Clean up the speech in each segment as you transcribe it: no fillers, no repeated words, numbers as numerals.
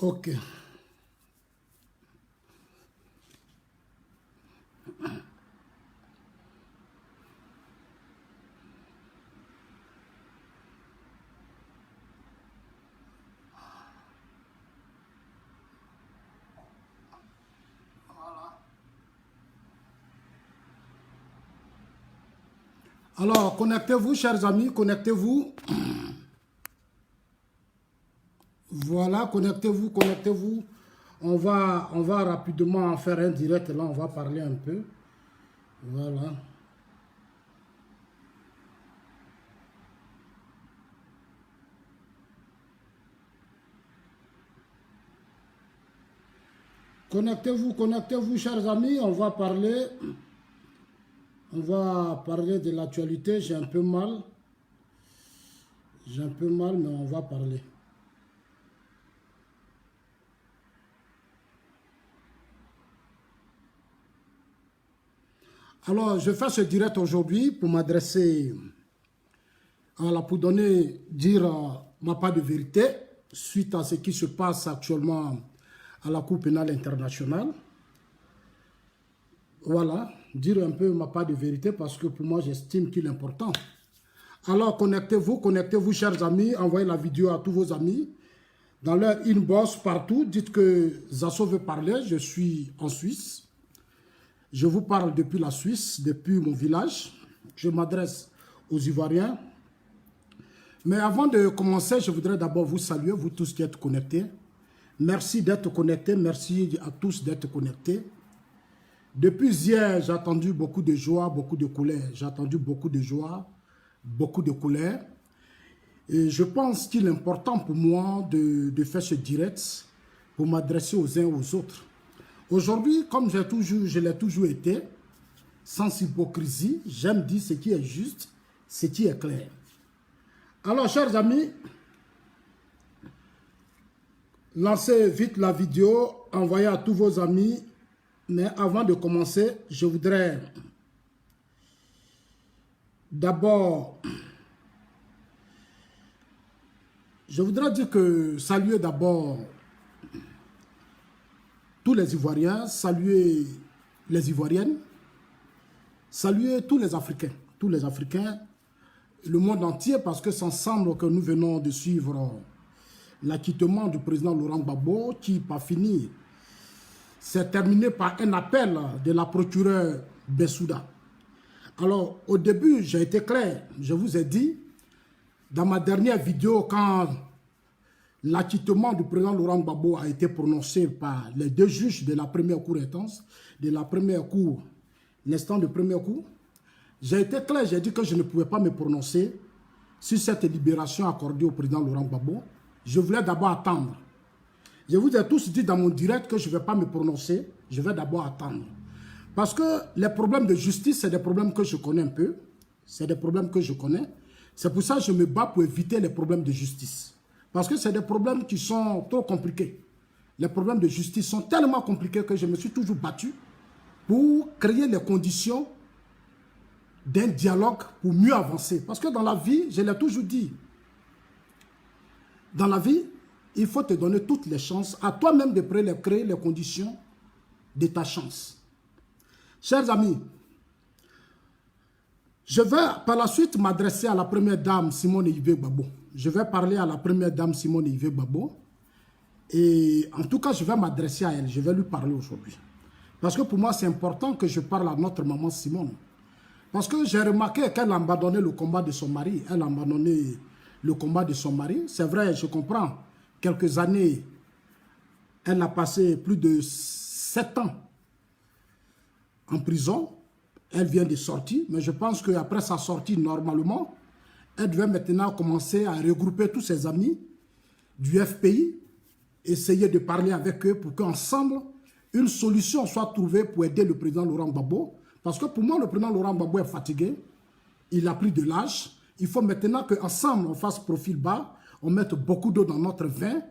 Ok. Alors, connectez-vous, chers amis, connectez-vous. Voilà, connectez-vous, connectez-vous. On va rapidement faire un direct. Là, on va parler un peu. Voilà. Connectez-vous, connectez-vous, chers amis. On va parler. On va parler de l'actualité. J'ai un peu mal. J'ai un peu mal, mais on va parler. Alors, je fais ce direct aujourd'hui pour m'adresser pour dire ma part de vérité suite à ce qui se passe actuellement à la Cour pénale internationale. Voilà, dire un peu ma part de vérité parce que pour moi, j'estime qu'il est important. Alors, connectez-vous, chers amis, envoyez la vidéo à tous vos amis. Dans leur inbox, partout, dites que Zasso veut parler, je suis en Suisse. Je vous parle depuis la Suisse, depuis mon village. Je m'adresse aux Ivoiriens. Mais avant de commencer, je voudrais d'abord vous saluer, vous tous qui êtes connectés. Merci d'être connectés, merci à tous d'être connectés. Depuis hier, j'ai attendu beaucoup de joie, beaucoup de colère. J'ai attendu beaucoup de joie, beaucoup de colère. Et je pense qu'il est important pour moi de faire ce direct pour m'adresser aux uns et aux autres. Aujourd'hui, comme je l'ai toujours été, sans hypocrisie, j'aime dire ce qui est juste, ce qui est clair. Alors, chers amis, lancez vite la vidéo, envoyez à tous vos amis. Mais avant de commencer, je voudrais d'abord, saluer d'abord tous les Ivoiriens, saluer les Ivoiriennes, saluer tous les Africains, le monde entier, parce que c'est ensemble que nous venons de suivre l'acquittement du président Laurent Gbagbo, qui, par finir, s'est terminé par un appel de la procureure Bensouda. Alors, au début, j'ai été clair. Je vous ai dit, dans ma dernière vidéo, quand l'acquittement du président Laurent Gbagbo a été prononcé par les deux juges de la première cour intense, de la première cour, l'instant de première cour, j'ai été clair, j'ai dit que je ne pouvais pas me prononcer sur cette libération accordée au président Laurent Gbagbo. Je voulais d'abord attendre. Je vous ai tous dit dans mon direct que je ne vais pas me prononcer, je vais d'abord attendre. Parce que les problèmes de justice, c'est des problèmes que je connais un peu. C'est des problèmes que je connais. C'est pour ça que je me bats pour éviter les problèmes de justice. Parce que c'est des problèmes qui sont trop compliqués. Les problèmes de justice sont tellement compliqués que je me suis toujours battu pour créer les conditions d'un dialogue pour mieux avancer. Parce que dans la vie, je l'ai toujours dit, dans la vie, il faut te donner toutes les chances, à toi-même de créer les conditions de ta chance. Chers amis, je vais par la suite m'adresser à la première dame Simone Yves Gbagbo. Je vais parler à la première dame Simone Yves Gbagbo. Et en tout cas, je vais m'adresser à elle. Je vais lui parler aujourd'hui. Parce que pour moi, c'est important que je parle à notre maman Simone. Parce que j'ai remarqué qu'elle a abandonné le combat de son mari. Elle a abandonné le combat de son mari. C'est vrai, je comprends. Quelques années, elle a passé plus de 7 ans en prison. Elle vient de sortir, mais je pense qu'après sa sortie, normalement, elle devait maintenant commencer à regrouper tous ses amis du FPI, essayer de parler avec eux pour qu'ensemble, une solution soit trouvée pour aider le président Laurent Gbagbo. Parce que pour moi, le président Laurent Gbagbo est fatigué, il a pris de l'âge. Il faut maintenant qu'ensemble, on fasse profil bas, on mette beaucoup d'eau dans notre vin,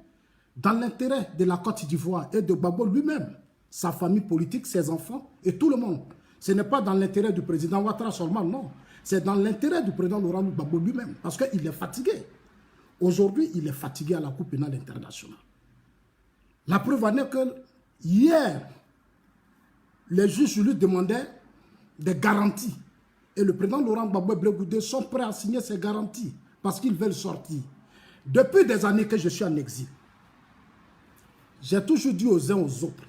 dans l'intérêt de la Côte d'Ivoire et de Gbagbo lui-même, sa famille politique, ses enfants et tout le monde. Ce n'est pas dans l'intérêt du président Ouattara seulement, non. C'est dans l'intérêt du président Laurent Gbagbo lui-même, parce qu'il est fatigué. Aujourd'hui, il est fatigué à la Cour pénale internationale. La preuve en est que hier, les juges lui demandaient des garanties. Et le président Laurent Gbagbo et Blé Goudé sont prêts à signer ces garanties parce qu'ils veulent sortir. Depuis des années que je suis en exil, j'ai toujours dit aux uns aux autres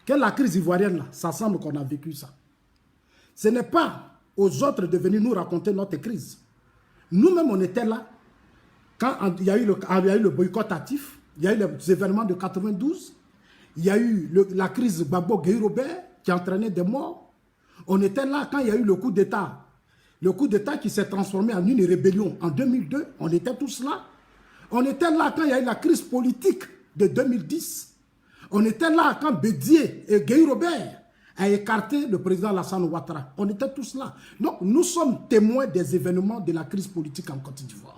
que la crise ivoirienne, là, ça semble qu'on a vécu ça. Ce n'est pas aux autres de venir nous raconter notre crise. Nous-mêmes, on était là quand il y a eu le boycott actif, il y a eu les événements de 92, il y a eu la crise Gbagbo-Gueye-Robert qui entraînait des morts. On était là quand il y a eu le coup d'État. Le coup d'État qui s'est transformé en une rébellion en 2002. On était tous là. On était là quand il y a eu la crise politique de 2010. On était là quand Bédié et Gueye-Robert a écarté le président Alassane Ouattara. On était tous là. Donc, nous sommes témoins des événements de la crise politique en Côte d'Ivoire.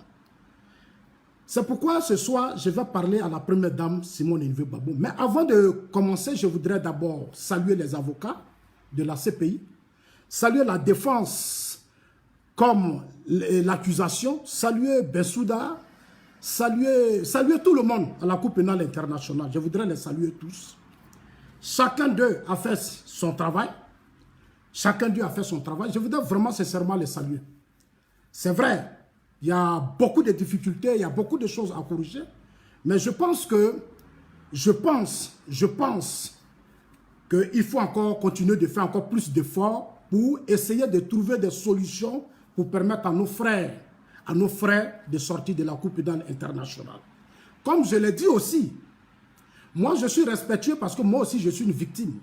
C'est pourquoi ce soir, je vais parler à la première dame, Simone Enevé Gbagbo. Mais avant de commencer, je voudrais d'abord saluer les avocats de la CPI, saluer la défense comme l'accusation, saluer Bensouda, saluer tout le monde à la Cour pénale internationale. Je voudrais les saluer tous. Chacun d'eux a fait son travail. Chacun d'eux a fait son travail. Je voudrais vraiment sincèrement les saluer. C'est vrai, il y a beaucoup de difficultés, il y a beaucoup de choses à corriger. Mais je pense qu'il faut encore continuer de faire encore plus d'efforts pour essayer de trouver des solutions pour permettre à nos frères de sortir de la Cour pénale internationale. Comme je l'ai dit aussi, moi je suis respectueux parce que moi aussi je suis une victime.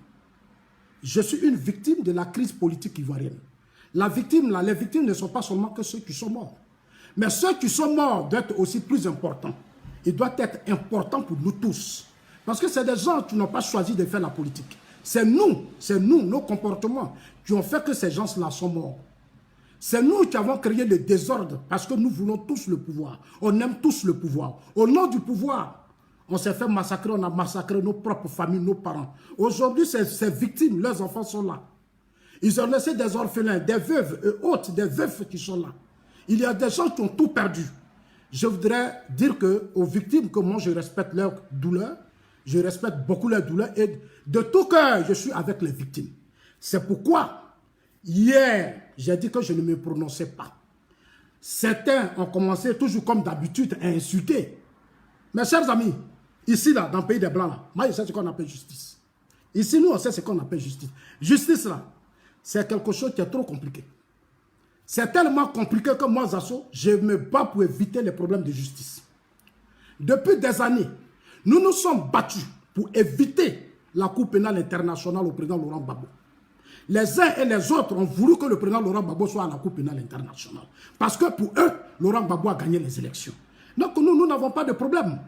Je suis une victime de la crise politique ivoirienne. Les victimes ne sont pas seulement que ceux qui sont morts. Mais ceux qui sont morts doivent être aussi plus importants. Ils doivent être importants pour nous tous. Parce que c'est des gens qui n'ont pas choisi de faire la politique. C'est nous, nos comportements, qui ont fait que ces gens-là sont morts. C'est nous qui avons créé le désordre parce que nous voulons tous le pouvoir. On aime tous le pouvoir. Au nom du pouvoir, on s'est fait massacrer, on a massacré nos propres familles, nos parents. Aujourd'hui, ces victimes, leurs enfants sont là. Ils ont laissé des orphelins, des veuves et autres, des veufs qui sont là. Il y a des gens qui ont tout perdu. Je voudrais dire aux victimes que moi, je respecte leur douleur. Je respecte beaucoup leur douleur et de tout cœur, je suis avec les victimes. C'est pourquoi, hier, j'ai dit que je ne me prononçais pas. Certains ont commencé, toujours comme d'habitude, à insulter. Mes chers amis, ici, là, dans le pays des Blancs, là, moi, je sais ce qu'on appelle justice. Ici, nous, on sait ce qu'on appelle justice. Justice, là, c'est quelque chose qui est trop compliqué. C'est tellement compliqué que moi, Zasso, je me bats pour éviter les problèmes de justice. Depuis des années, nous nous sommes battus pour éviter la Cour pénale internationale au président Laurent Gbagbo. Les uns et les autres ont voulu que le président Laurent Gbagbo soit à la Cour pénale internationale. Parce que pour eux, Laurent Gbagbo a gagné les élections. Donc nous n'avons pas de problème.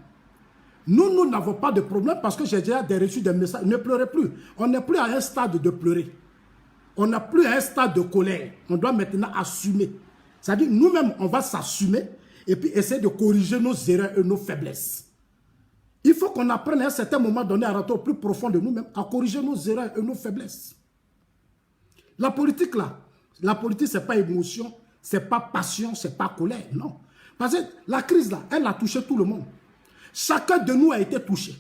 Nous n'avons pas de problème parce que j'ai déjà reçu des messages. Ne pleurez plus. On n'est plus à un stade de pleurer. On n'a plus à un stade de colère. On doit maintenant assumer. C'est-à-dire nous-mêmes, on va s'assumer et puis essayer de corriger nos erreurs et nos faiblesses. Il faut qu'on apprenne à un certain moment donné à rentrer au plus profond de nous-mêmes, à corriger nos erreurs et nos faiblesses. La politique là, la politique c'est pas émotion, c'est pas passion, c'est pas colère, non. Parce que la crise là, elle a touché tout le monde. Chacun de nous a été touché.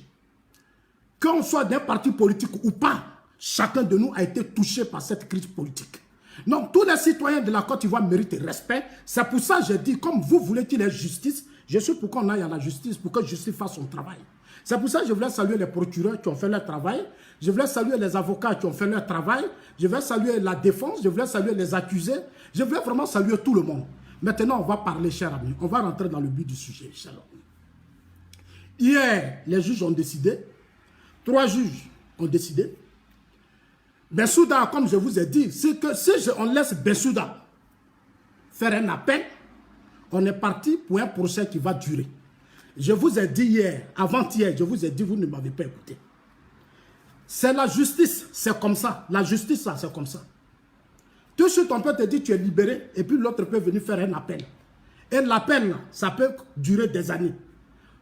Qu'on soit d'un parti politique ou pas, chacun de nous a été touché par cette crise politique. Donc tous les citoyens de la Côte d'Ivoire méritent respect. C'est pour ça que j'ai dit, comme vous voulez qu'il y ait justice, je suis pour qu'on aille à la justice, pour que justice fasse son travail. C'est pour ça que je voulais saluer les procureurs qui ont fait leur travail. Je voulais saluer les avocats qui ont fait leur travail. Je voulais saluer la défense. Je voulais saluer les accusés. Je voulais vraiment saluer tout le monde. Maintenant, on va parler, chers amis. On va rentrer dans le but du sujet, chers amis. Hier, les juges ont décidé. 3 juges ont décidé. Bensouda, comme je vous ai dit, c'est que si on laisse Bensouda faire un appel, on est parti pour un procès qui va durer. Je vous ai dit hier, avant-hier, je vous ai dit, vous ne m'avez pas écouté. C'est la justice, c'est comme ça. La justice, c'est comme ça. Tout de suite, on peut te dire tu es libéré, et puis l'autre peut venir faire un appel. Et l'appel, ça peut durer des années.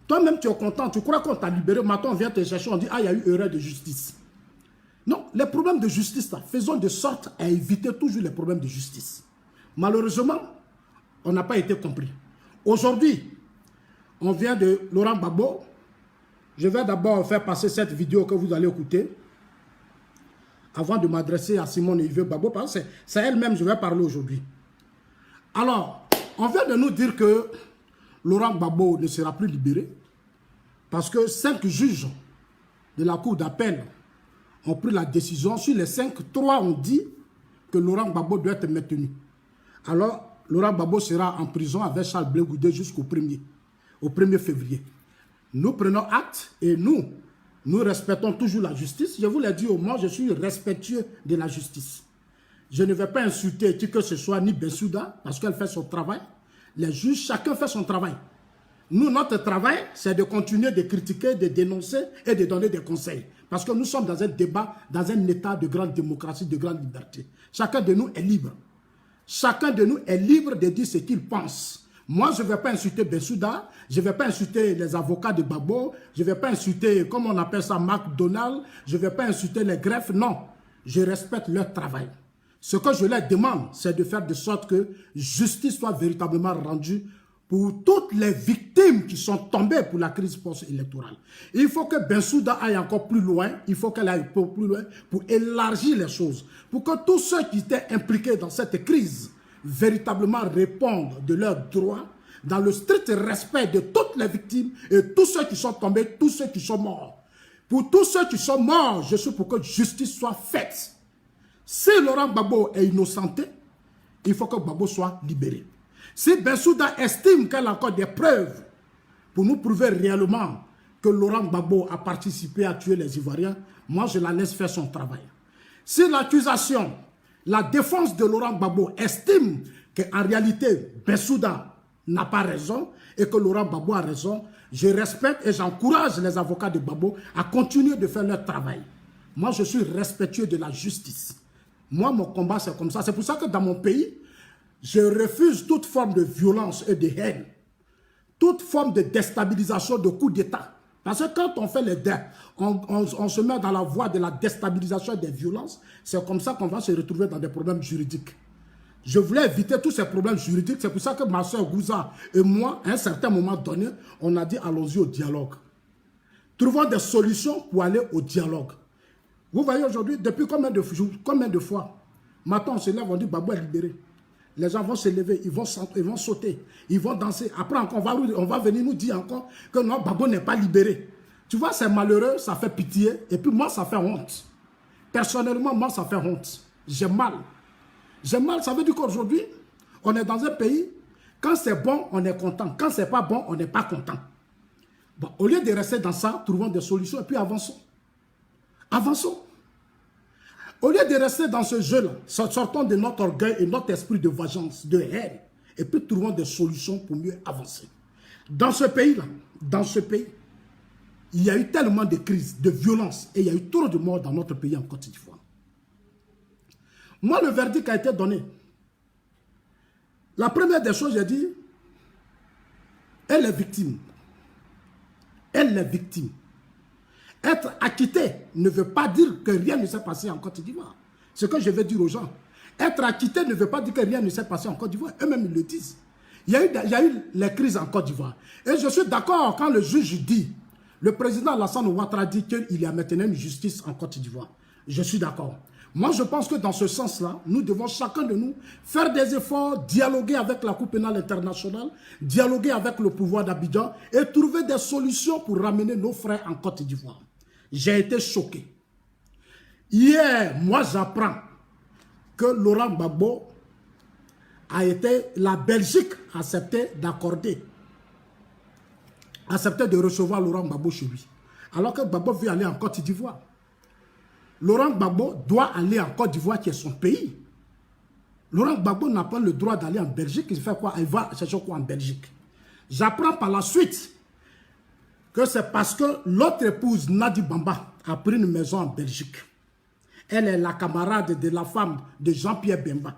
Toi-même, tu es content, tu crois qu'on t'a libéré, maintenant on vient te chercher, on dit, ah, il y a eu erreur de justice. Non, les problèmes de justice, là, faisons de sorte à éviter toujours les problèmes de justice. Malheureusement, on n'a pas été compris. Aujourd'hui, on vient de Laurent Gbagbo. Je vais d'abord faire passer cette vidéo que vous allez écouter avant de m'adresser à Simone Yves Gbagbo, parce que c'est elle-même que je vais parler aujourd'hui. Alors, on vient de nous dire que Laurent Gbagbo ne sera plus libéré parce que 5 juges de la Cour d'appel ont pris la décision. Sur les 5, 3 ont dit que Laurent Gbagbo doit être maintenu. Alors, Laurent Gbagbo sera en prison avec Charles Blé Goudé jusqu'au 1er février. Nous prenons acte et nous respectons toujours la justice. Je vous l'ai dit, moi, je suis respectueux de la justice. Je ne vais pas insulter qui que ce soit, ni Bensouda, parce qu'elle fait son travail. Les juges, chacun fait son travail. Nous, notre travail, c'est de continuer de critiquer, de dénoncer et de donner des conseils. Parce que nous sommes dans un débat, dans un état de grande démocratie, de grande liberté. Chacun de nous est libre. Chacun de nous est libre de dire ce qu'il pense. Moi, je ne vais pas insulter Bensouda, je ne vais pas insulter les avocats de Gbagbo, je ne vais pas insulter, comme on appelle ça, McDonald's, je ne vais pas insulter les greffes, non. Je respecte leur travail. Ce que je leur demande, c'est de faire de sorte que justice soit véritablement rendue pour toutes les victimes qui sont tombées pour la crise post-électorale. Il faut que Bensouda aille encore plus loin, il faut qu'elle aille plus loin pour élargir les choses, pour que tous ceux qui étaient impliqués dans cette crise véritablement répondent de leurs droits dans le strict respect de toutes les victimes et tous ceux qui sont tombés, tous ceux qui sont morts. Pour tous ceux qui sont morts, je suis pour que justice soit faite. Si Laurent Gbagbo est innocenté, il faut que Gbagbo soit libéré. Si Bensouda estime qu'elle a encore des preuves pour nous prouver réellement que Laurent Gbagbo a participé à tuer les Ivoiriens, moi je la laisse faire son travail. Si l'accusation, la défense de Laurent Gbagbo estime qu'en réalité Bensouda n'a pas raison et que Laurent Gbagbo a raison, je respecte et j'encourage les avocats de Gbagbo à continuer de faire leur travail. Moi je suis respectueux de la justice. Moi, mon combat, c'est comme ça. C'est pour ça que dans mon pays, je refuse toute forme de violence et de haine. Toute forme de déstabilisation, de coup d'État. Parce que quand on fait les dés, on se met dans la voie de la déstabilisation et des violences. C'est comme ça qu'on va se retrouver dans des problèmes juridiques. Je voulais éviter tous ces problèmes juridiques. C'est pour ça que ma soeur Gouza et moi, à un certain moment donné, on a dit allons-y au dialogue. Trouvons des solutions pour aller au dialogue. Vous voyez aujourd'hui, depuis combien de fois, maintenant on se lève, on dit Gbagbo est libéré. Les gens vont se lever, ils vont sauter, ils vont danser. Après encore, on va venir nous dire encore que non, Gbagbo n'est pas libéré. Tu vois, c'est malheureux, ça fait pitié, et puis moi, ça fait honte. Personnellement, moi, ça fait honte. J'ai mal. J'ai mal, ça veut dire qu'aujourd'hui, on est dans un pays, quand c'est bon, on est content. Quand c'est pas bon, on n'est pas content. Bon, au lieu de rester dans ça, trouvons des solutions et puis avançons. Avançons. Au lieu de rester dans ce jeu-là, sortons de notre orgueil et notre esprit de vengeance, de haine, et puis trouvons des solutions pour mieux avancer. Dans ce pays-là, il y a eu tellement de crises, de violences, et il y a eu trop de morts dans notre pays en Côte d'Ivoire. Moi, le verdict a été donné. La première des choses, j'ai dit, elle est victime. Elle est victime. Être acquitté ne veut pas dire que rien ne s'est passé en Côte d'Ivoire. Ce que je veux dire aux gens. Être acquitté ne veut pas dire que rien ne s'est passé en Côte d'Ivoire. Eux-mêmes, ils le disent. Il y a eu les crises en Côte d'Ivoire. Et je suis d'accord quand le juge dit, le président Alassane Ouattara dit qu'il y a maintenant une justice en Côte d'Ivoire. Je suis d'accord. Moi, je pense que dans ce sens-là, nous devons chacun de nous faire des efforts, dialoguer avec la Cour pénale internationale, dialoguer avec le pouvoir d'Abidjan et trouver des solutions pour ramener nos frères en Côte d'Ivoire. J'ai été choqué. Hier, moi j'apprends que Laurent Gbagbo a été, la Belgique a accepté d'accorder, accepté de recevoir Laurent Gbagbo chez lui. Alors que Gbagbo veut aller en Côte d'Ivoire. Laurent Gbagbo doit aller en Côte d'Ivoire qui est son pays. Laurent Gbagbo n'a pas le droit d'aller en Belgique. Il fait quoi? Il va chercher quoi en Belgique? J'apprends par la suite que c'est parce que l'autre épouse, Nadi Bamba, a pris une maison en Belgique. Elle est la camarade de la femme de Jean-Pierre Bemba.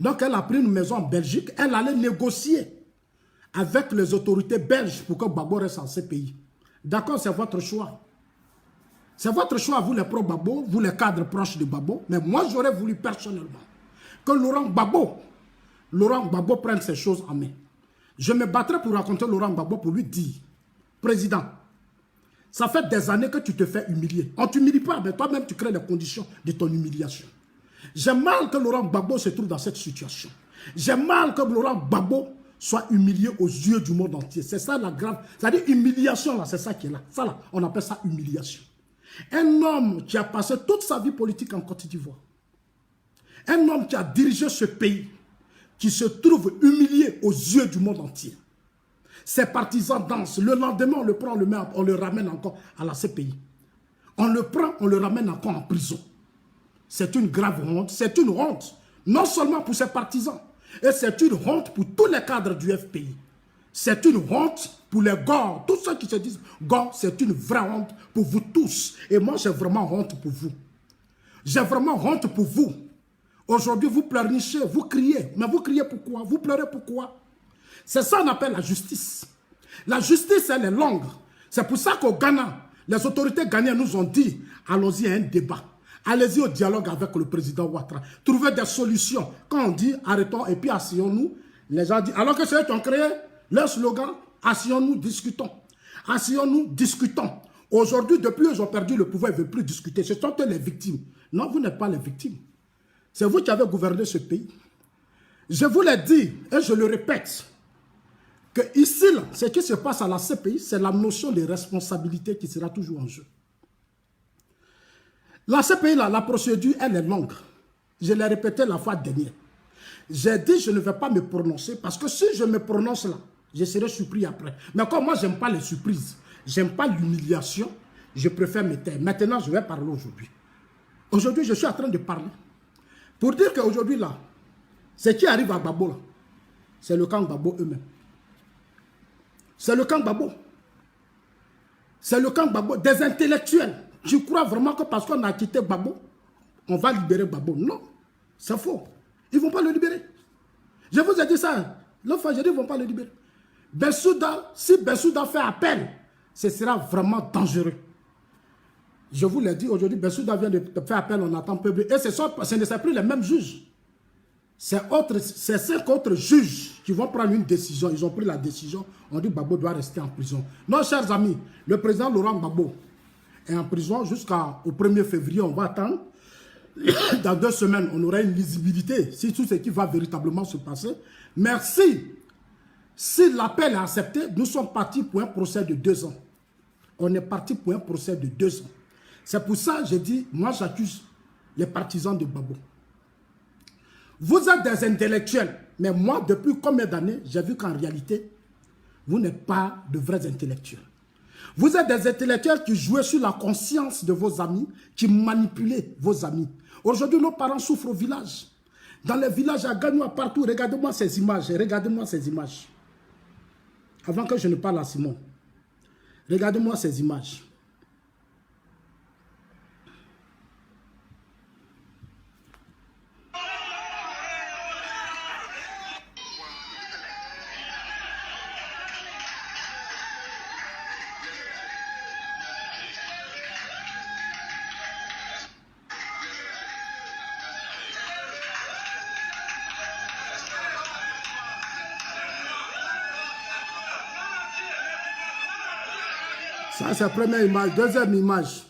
Donc elle a pris une maison en Belgique. Elle allait négocier avec les autorités belges pour que Gbagbo reste en ce pays. D'accord, c'est votre choix. C'est votre choix, vous les pro-Gbagbo, vous les cadres proches de Gbagbo. Mais moi, j'aurais voulu personnellement que Laurent Gbagbo prenne ces choses en main. Je me battrai pour raconter Laurent Gbagbo pour lui dire, président, Ça fait des années que tu te fais humilier. On ne t'humilie pas, mais toi-même, tu crées les conditions de ton humiliation. J'ai mal que Laurent Gbagbo se trouve dans cette situation. J'ai mal que Laurent Gbagbo soit humilié aux yeux du monde entier. C'est ça la grave. C'est-à-dire humiliation, là, c'est ça qui est là. Ça, là, on appelle ça humiliation. Un homme qui a passé toute sa vie politique en Côte d'Ivoire. Un homme qui a dirigé ce pays, qui se trouve humilié aux yeux du monde entier. Ses partisans dansent. Le lendemain, on le prend, on le ramène encore à la CPI. On le prend, on le ramène encore en prison. C'est une grave honte. C'est une honte. Non seulement pour ses partisans. Et c'est une honte pour tous les cadres du FPI. C'est une honte pour les gars. Tous ceux qui se disent gars, c'est une vraie honte pour vous tous. Et moi, j'ai vraiment honte pour vous. J'ai vraiment honte pour vous. Aujourd'hui, vous pleurnichez, vous criez. Mais vous criez pourquoi? Vous pleurez pourquoi? C'est ça qu'on appelle la justice. La justice, elle est longue. C'est pour ça qu'au Ghana, les autorités ghanéennes nous ont dit, allons-y à un débat. Allez-y au dialogue avec le président Ouattara. Trouvez des solutions. Quand on dit arrêtons et puis asseyons-nous, les gens disent, alors que c'est eux qui ont créé leur slogan, asseyons-nous, discutons. Asseyons-nous, discutons. Aujourd'hui, depuis qu'ils ont perdu le pouvoir, ils ne veulent plus discuter. Ce sont eux les victimes. Non, vous n'êtes pas les victimes. C'est vous qui avez gouverné ce pays. Je vous l'ai dit, et je le répète, que ici, là, ce qui se passe à la CPI, c'est la notion de responsabilité qui sera toujours en jeu. La CPI, là, la procédure, elle est longue. Je l'ai répété la fois dernière. J'ai dit, je ne vais pas me prononcer, parce que si je me prononce là, je serai surpris après. Mais comme moi, je n'aime pas les surprises, je n'aime pas l'humiliation, je préfère me taire. Maintenant, je vais parler aujourd'hui. Aujourd'hui, je suis en train de parler. Pour dire qu'aujourd'hui, là, ce qui arrive à Gbagbo, là, c'est le camp Gbagbo eux-mêmes. C'est le camp Gbagbo. C'est le camp Gbagbo. Des intellectuels. Tu crois vraiment que parce qu'on a quitté Gbagbo, on va libérer Gbagbo? Non, c'est faux. Ils ne vont pas le libérer. Je vous ai dit ça. L'autre fois, j'ai dit qu'ils ne vont pas le libérer. Bensouda, si Bensouda fait appel, ce sera vraiment dangereux. Je vous l'ai dit, aujourd'hui, Bensouda vient de faire appel, on attend peu. Et ce ne sont plus les mêmes juges. C'est 5 autres juges qui vont prendre une décision. Ils ont pris la décision. On dit que Gbagbo doit rester en prison. Non, chers amis, le président Laurent Gbagbo est en prison jusqu'au 1er février. On va attendre. Dans 2 semaines, on aura une lisibilité sur tout ce qui va véritablement se passer. Merci. Si l'appel est accepté, nous sommes partis pour un procès de 2 ans. On est parti pour un procès de 2 ans. C'est pour ça que j'ai dit, moi j'accuse les partisans de Gbagbo. Vous êtes des intellectuels, mais moi, depuis combien d'années, j'ai vu qu'en réalité, vous n'êtes pas de vrais intellectuels. Vous êtes des intellectuels qui jouaient sur la conscience de vos amis, qui manipulaient vos amis. Aujourd'hui, nos parents souffrent au village. Dans les villages à Gagnoua, partout, regardez-moi ces images, regardez-moi ces images. Avant que je ne parle à Simon, regardez-moi ces images. Ça, c'est la première image. Deuxième image.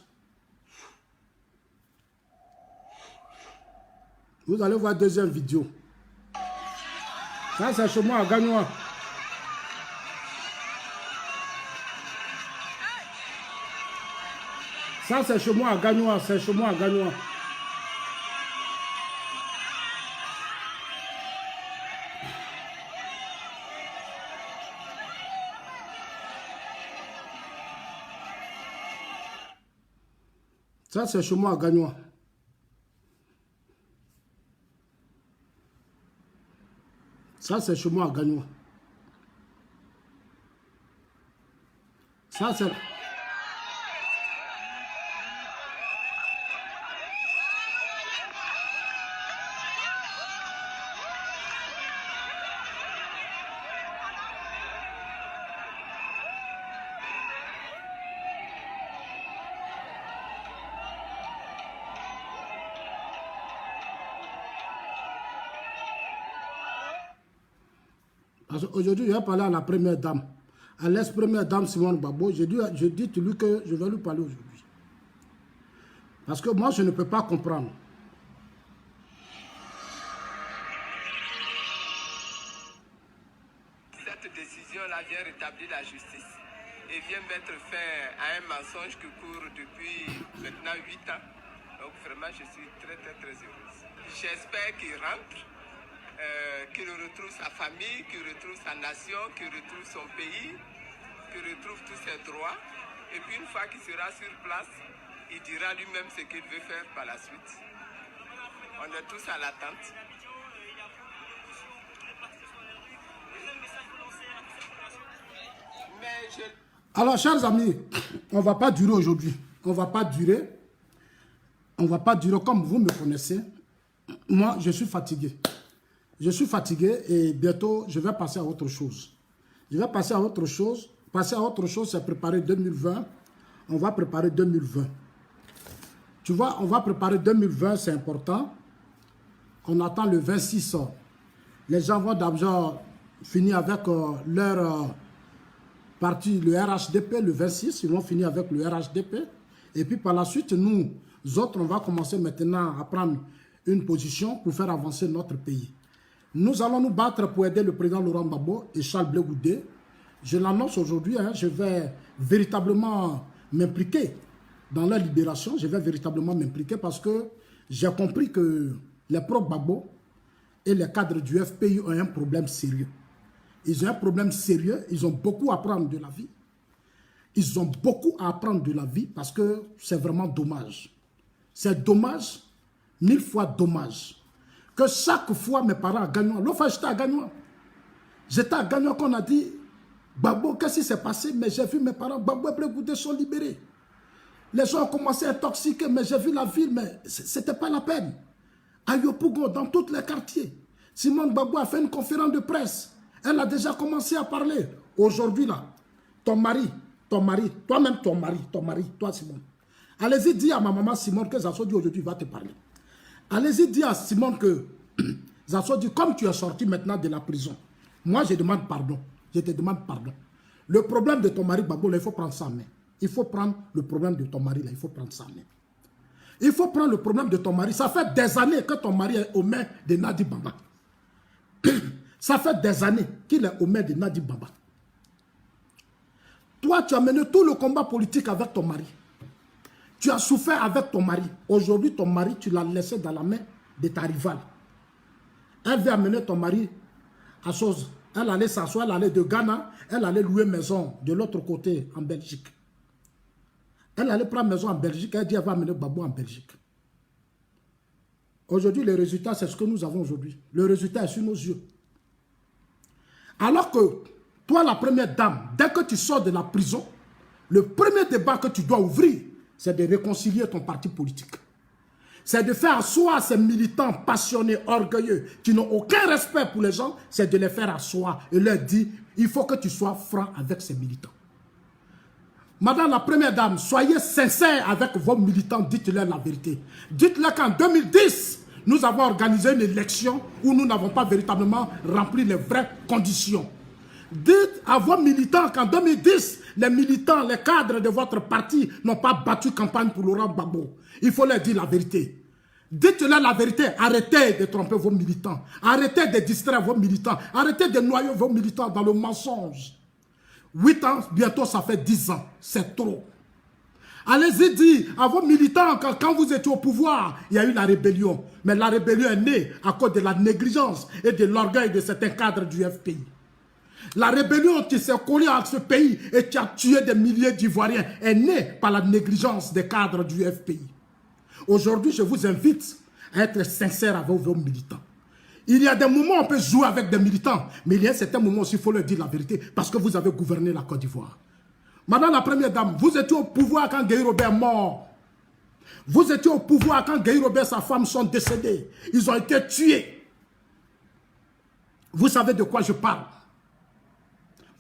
Vous allez voir deuxième vidéo. Ça, c'est chez moi à Gagnoua. Ça, c'est chez moi à Gagnoua. C'est chez moi à Gagnoua. Ça, c'est chez moi à Gagnoua. Ça, c'est chez moi à Gagnoua. Ça, c'est... Aujourd'hui, je vais parler à la première dame, à l'ex-première dame Simone Gbagbo, je dis à lui que je vais lui parler aujourd'hui. Parce que moi, je ne peux pas comprendre. Cette décision-là vient rétablir la justice et vient mettre fin à un mensonge qui court depuis maintenant 8 ans. Donc vraiment, je suis très heureuse. J'espère qu'il rentre, qu'il retrouve sa famille, qu'il retrouve sa nation, qu'il retrouve son pays, qu'il retrouve tous ses droits. Et puis une fois qu'il sera sur place, il dira lui-même ce qu'il veut faire par la suite. On est tous à l'attente. Alors, chers amis, on ne va pas durer aujourd'hui. On ne va pas durer. On ne va pas durer comme vous me connaissez. Moi, je suis fatigué. Je suis fatigué et bientôt, je vais passer à autre chose. Je vais passer à autre chose. Passer à autre chose, c'est préparer 2020. On va préparer 2020. Tu vois, on va préparer 2020, c'est important. On attend le 26. Les gens vont d'abord finir avec leur parti, le RHDP, le 26. Ils vont finir avec le RHDP. Et puis par la suite, nous autres, on va commencer maintenant à prendre une position pour faire avancer notre pays. Nous allons nous battre pour aider le président Laurent Gbagbo et Charles Blé Goudé. Je l'annonce aujourd'hui, je vais véritablement m'impliquer dans la libération. Je vais véritablement m'impliquer parce que j'ai compris que les pro-Gbagbo et les cadres du FPI ont un problème sérieux. Ils ont un problème sérieux, ils ont beaucoup à apprendre de la vie. Ils ont beaucoup à apprendre de la vie parce que c'est vraiment dommage. C'est dommage, 1000 fois dommage, que chaque fois mes parents à Gagnoua, l'autre fois j'étais à Gagnoua. J'étais à Gagnoua qu'on a dit, Gbagbo, qu'est-ce qui s'est passé? Mais j'ai vu mes parents, Gbagbo et Blé Goudé sont libérés. Les gens ont commencé à être intoxiqués, mais j'ai vu la ville, mais c'était pas la peine. À Yopougon, dans tous les quartiers, Simone Gbagbo a fait une conférence de presse. Elle a déjà commencé à parler. Aujourd'hui là, ton mari, toi-même ton mari, toi Simone. Allez-y dire à ma maman Simone que Zassodi aujourd'hui va te parler. Allez-y dire à Simone que Zassodi, comme tu es sorti maintenant de la prison, moi je demande pardon. Je te demande pardon. Le problème de ton mari Gbagbo, là, il faut prendre ça en main. Il faut prendre le problème de ton mari, là, il faut prendre ça en main. Il faut prendre le problème de ton mari. Ça fait des années que ton mari est aux mains de Nadi Baba. Ça fait des années qu'il est aux mains de Nadi Baba. Toi, tu as mené tout le combat politique avec ton mari. Tu as souffert avec ton mari. Aujourd'hui, ton mari, tu l'as laissé dans la main de ta rivale. Elle vient amener ton mari à chose. Elle allait s'asseoir, elle allait de Ghana, elle allait louer maison de l'autre côté en Belgique. Elle allait prendre maison en Belgique, elle dit elle va amener Gbagbo en Belgique. Aujourd'hui, le résultat, c'est ce que nous avons aujourd'hui. Le résultat est sur nos yeux. Alors que toi, la première dame, dès que tu sors de la prison, le premier débat que tu dois ouvrir, c'est de réconcilier ton parti politique. C'est de faire asseoir ces militants passionnés, orgueilleux, qui n'ont aucun respect pour les gens, c'est de les faire asseoir et leur dire, il faut que tu sois franc avec ces militants. Madame la première dame, soyez sincère avec vos militants, dites-leur la vérité. Dites-leur qu'en 2010, nous avons organisé une élection où nous n'avons pas véritablement rempli les vraies conditions. Dites à vos militants qu'en 2010, les militants, les cadres de votre parti n'ont pas battu campagne pour Laurent Gbagbo. Il faut leur dire la vérité. Dites-leur la vérité. Arrêtez de tromper vos militants. Arrêtez de distraire vos militants. Arrêtez de noyer vos militants dans le mensonge. 8 ans, bientôt ça fait 10 ans. C'est trop. Allez-y dire à vos militants que quand vous étiez au pouvoir, il y a eu la rébellion. Mais la rébellion est née à cause de la négligence et de l'orgueil de certains cadres du FPI. La rébellion qui s'est collée à ce pays et qui a tué des milliers d'Ivoiriens est née par la négligence des cadres du FPI. Aujourd'hui, je vous invite à être sincère avec vos militants. Il y a des moments où on peut jouer avec des militants, mais il y a certains moments aussi il faut leur dire la vérité parce que vous avez gouverné la Côte d'Ivoire. Madame la première dame, vous étiez au pouvoir quand Guy Robert est mort. Vous étiez au pouvoir quand Guy Robert et sa femme sont décédés. Ils ont été tués. Vous savez de quoi je parle.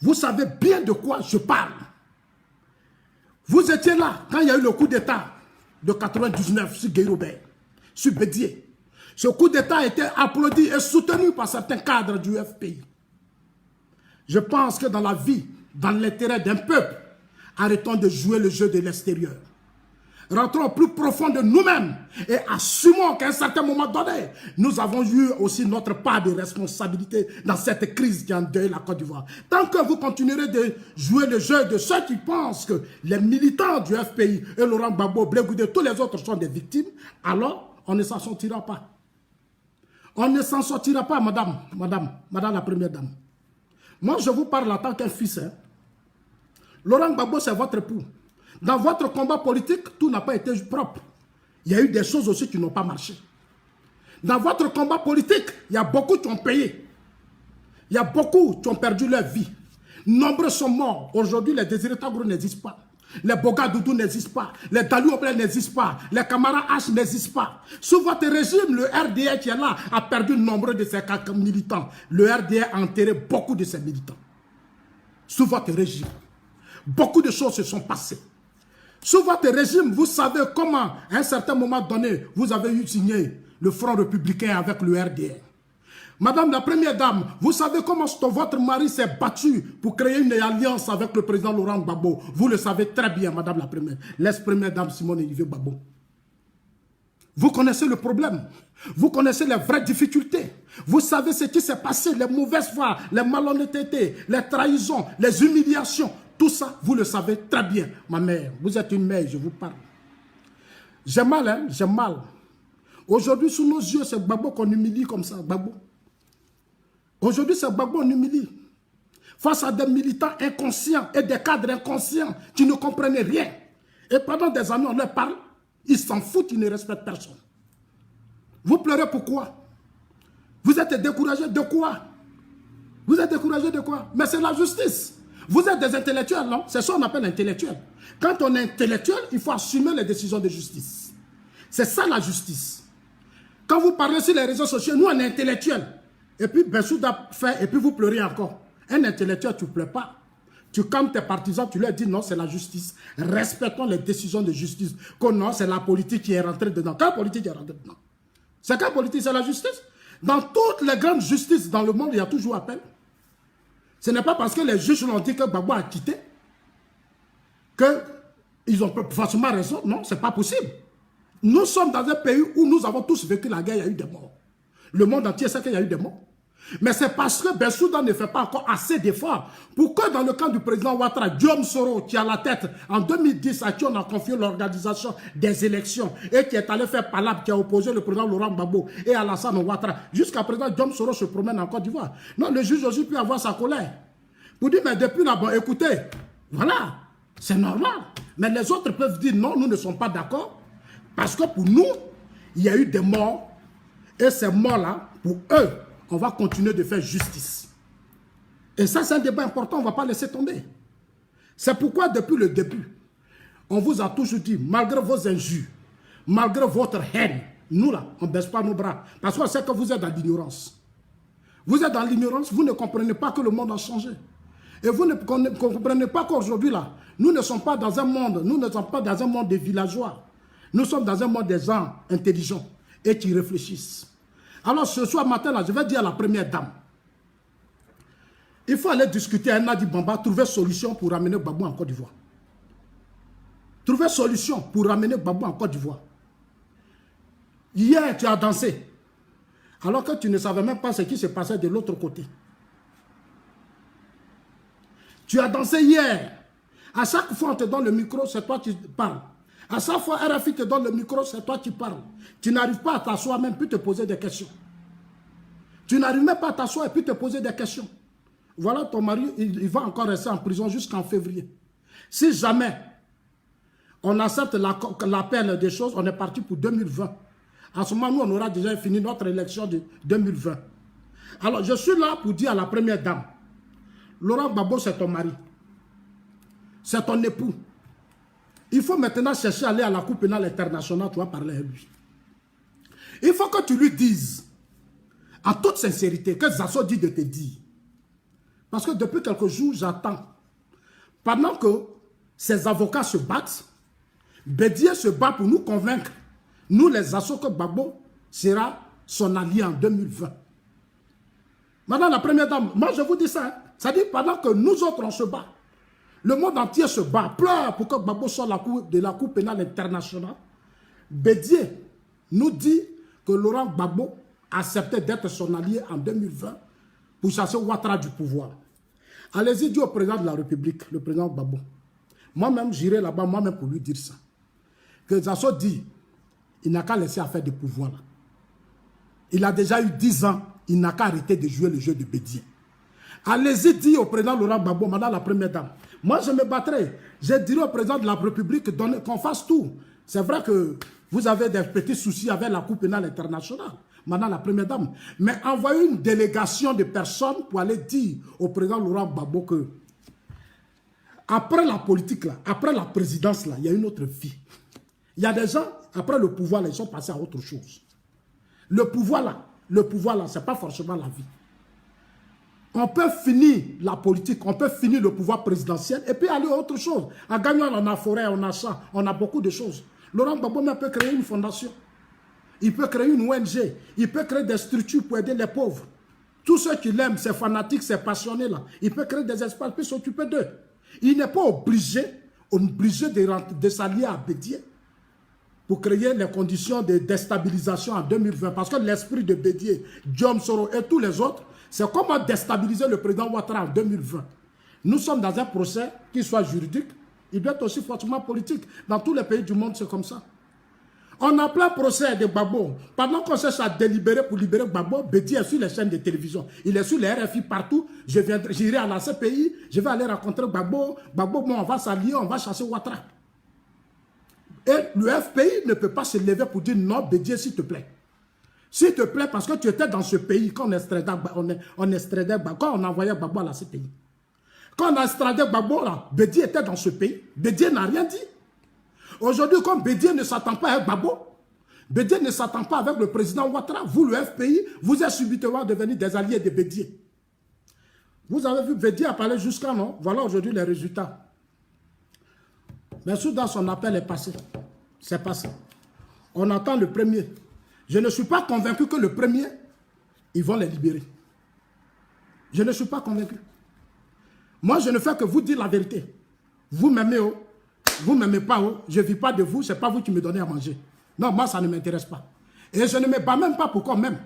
Vous savez bien de quoi je parle. Vous étiez là quand il y a eu le coup d'État de 99 sur Guy Robert, sur Bédier. Ce coup d'État a été applaudi et soutenu par certains cadres du FPI. Je pense que dans la vie, dans l'intérêt d'un peuple, arrêtons de jouer le jeu de l'extérieur. Rentrons au plus profond de nous-mêmes et assumons qu'à un certain moment donné, nous avons eu aussi notre part de responsabilité dans cette crise qui a endeuillé la Côte d'Ivoire. Tant que vous continuerez de jouer le jeu de ceux qui pensent que les militants du FPI et Laurent Gbagbo, Blé Goudé, tous les autres sont des victimes, alors on ne s'en sortira pas. On ne s'en sortira pas, madame la première dame. Moi, je vous parle en tant qu'un fils. Hein. Laurent Gbagbo, c'est votre époux. Dans votre combat politique, tout n'a pas été propre. Il y a eu des choses aussi qui n'ont pas marché. Dans votre combat politique, il y a beaucoup qui ont payé. Il y a beaucoup qui ont perdu leur vie. Nombreux sont morts. Aujourd'hui, les Désiré Tagro n'existent pas. Les Boga Doudou n'existent pas. Les Dalou Oblé n'existent pas. Les Kamara H n'existent pas. Sous votre régime, le RDA qui est là a perdu nombre de ses militants. Le RDA a enterré beaucoup de ses militants. Sous votre régime, beaucoup de choses se sont passées. Sous votre régime, vous savez comment, à un certain moment donné, vous avez eu signé le Front républicain avec le RDA. Madame la première dame, vous savez comment votre mari s'est battu pour créer une alliance avec le président Laurent Gbagbo. Vous le savez très bien, madame la première, l'ex-première dame Simone Olivier Gbagbo. Vous connaissez le problème. Vous connaissez les vraies difficultés. Vous savez ce qui s'est passé, les mauvaises fois, les malhonnêtetés, les trahisons, les humiliations. Tout ça, vous le savez très bien. Ma mère, vous êtes une mère, je vous parle. J'ai mal, hein, j'ai mal. Aujourd'hui, sous nos yeux, c'est Gbagbo qu'on humilie comme ça, Gbagbo. Aujourd'hui, c'est Gbagbo qu'on humilie. Face à des militants inconscients et des cadres inconscients qui ne comprenaient rien. Et pendant des années, on leur parle, ils s'en foutent, ils ne respectent personne. Vous pleurez pourquoi? Vous êtes découragé de quoi? Vous êtes découragé de quoi? Mais c'est la justice. Vous êtes des intellectuels, non? C'est ça qu'on appelle intellectuel. Quand on est intellectuel, il faut assumer les décisions de justice. C'est ça la justice. Quand vous parlez sur les réseaux sociaux, nous on est intellectuels. Et puis Bensouda fait, et puis vous pleurez encore. Un intellectuel, tu ne pleures pas. Tu calmes tes partisans, tu leur dis non, c'est la justice. Respectons les décisions de justice. Que non, c'est la politique qui est rentrée dedans. Quelle politique est rentrée dedans? C'est quelle politique? C'est la justice. Dans toutes les grandes justices dans le monde, il y a toujours appel. Ce n'est pas parce que les juges l'ont dit que Gbagbo a quitté qu'ils ont forcément raison. Non, ce n'est pas possible. Nous sommes dans un pays où nous avons tous vécu la guerre, il y a eu des morts. Le monde entier sait qu'il y a eu des morts. Mais c'est parce que Bensouda ne fait pas encore assez d'efforts pour que dans le camp du président Ouattara, Guillaume Soro, qui a la tête en 2010, à qui on a confié l'organisation des élections et qui est allé faire palabre, qui a opposé le président Laurent Gbagbo et Alassane Ouattara, jusqu'à présent, Guillaume Soro se promène en Côte d'Ivoire. Non, le juge aussi peut avoir sa colère. Pour dire, mais depuis là-bas, écoutez, voilà, c'est normal. Mais les autres peuvent dire non, nous ne sommes pas d'accord. Parce que pour nous, il y a eu des morts. Et ces morts-là, pour eux, on va continuer de faire justice. Et ça, c'est un débat important, on ne va pas laisser tomber. C'est pourquoi, depuis le début, on vous a toujours dit, malgré vos injures, malgré votre haine, nous là, on ne baisse pas nos bras. Parce qu'on sait que vous êtes dans l'ignorance. Vous êtes dans l'ignorance, vous ne comprenez pas que le monde a changé. Et vous ne comprenez pas qu'aujourd'hui là, nous ne sommes pas dans un monde, nous ne sommes pas dans un monde des villageois. Nous sommes dans un monde des gens intelligents et qui réfléchissent. Alors ce soir matin, là, je vais dire à la première dame, il faut aller discuter à Nadi Bamba, trouver solution pour ramener Gbagbo en Côte d'Ivoire. Trouver solution pour ramener Gbagbo en Côte d'Ivoire. Hier, tu as dansé, alors que tu ne savais même pas ce qui se passait de l'autre côté. Tu as dansé hier. À chaque fois, on te donne le micro, c'est toi qui parles. À chaque fois, RFI te donne le micro, c'est toi qui parles. Tu n'arrives pas à t'asseoir même, puis te poser des questions. Tu n'arrives même pas à t'asseoir et puis te poser des questions. Voilà, ton mari, il va encore rester en prison jusqu'en février. Si jamais on accepte l'appel des choses, on est parti pour 2020. En ce moment, nous, on aura déjà fini notre élection de 2020. Alors, je suis là pour dire à la première dame, Laurent Gbagbo, c'est ton mari. C'est ton époux. Il faut maintenant chercher à aller à la Cour pénale internationale, tu vas parler à lui. Il faut que tu lui dises, en toute sincérité, que Zasso dit de te dire. Parce que depuis quelques jours, j'attends. Pendant que ses avocats se battent, Bédier se bat pour nous convaincre, nous les Zasso, que Gbagbo sera son allié en 2020. Madame la première dame, moi je vous dis ça. Ça dit pendant que nous autres on se bat, Le monde entier se bat, pleure pour que Gbagbo sorte de la Cour pénale internationale. Bédié nous dit que Laurent Gbagbo acceptait d'être son allié en 2020 pour chasser Ouattara du pouvoir. Allez-y dire au président de la République, le président Gbagbo. Moi-même, j'irai là-bas, moi-même pour lui dire ça. Que Zasso dit, il n'a qu'à laisser affaire de pouvoir là. Il a déjà eu 10 ans, il n'a qu'à arrêter de jouer le jeu de Bédié. Allez-y dire au président Laurent Gbagbo, madame la première dame. Moi, je me battrai. Je dirai au président de la République qu'on fasse tout. C'est vrai que vous avez des petits soucis avec la Cour pénale internationale, madame la première dame. Mais envoyez une délégation de personnes pour aller dire au président Laurent Gbagbo que après la politique, là, après la présidence, là, il y a une autre vie. Il y a des gens, après le pouvoir, là, ils sont passés à autre chose. Le pouvoir, là, ce n'est pas forcément la vie. On peut finir la politique, on peut finir le pouvoir présidentiel et puis aller à autre chose. En gagnant, on a forêt, on a ça, on a beaucoup de choses. Laurent Gbagbo peut créer une fondation. Il peut créer une ONG. Il peut créer des structures pour aider les pauvres. Tous ceux qui l'aiment, ces fanatiques, ces passionnés là, il peut créer des espaces pour s'occuper d'eux. Il n'est pas obligé de s'allier à Bédié pour créer les conditions de déstabilisation en 2020. Parce que l'esprit de Bédié, Diom Soro et tous les autres, c'est comment déstabiliser le président Ouattara en 2020. Nous sommes dans un procès qui soit juridique, il doit être aussi fortement politique. Dans tous les pays du monde, c'est comme ça. On a plein procès de Gbagbo. Pendant qu'on cherche à délibérer pour libérer Gbagbo, Bédié est sur les chaînes de télévision. Il est sur les RFI partout. J'irai à la CPI, je vais aller rencontrer Gbagbo. Gbagbo, bon, on va s'allier, on va chasser Ouattara. Et le FPI ne peut pas se lever pour dire non, Bédié, s'il te plaît. S'il te plaît, parce que tu étais dans ce pays quand on extradait Gbagbo, quand on envoyait Gbagbo à la CPI. Quand on a extradé Gbagbo, Bédié était dans ce pays. Bédié n'a rien dit. Aujourd'hui, comme Bédié ne s'attend pas avec Gbagbo, Bédié ne s'attend pas avec le président Ouattara, vous, le FPI, vous êtes subitement devenus des alliés de Bédié. Vous avez vu, Bédié a parlé jusqu'à non. Voilà aujourd'hui les résultats. Mais soudain, son appel est passé. C'est passé. On attend le premier. Je ne suis pas convaincu que le premier, ils vont les libérer. Je ne suis pas convaincu. Moi, je ne fais que vous dire la vérité. Vous m'aimez, oh. Vous ne m'aimez pas, oh. Je ne vis pas de vous, ce n'est pas vous qui me donnez à manger. Non, moi, ça ne m'intéresse pas. Et je ne me bats même pas pour qu'on m'aime.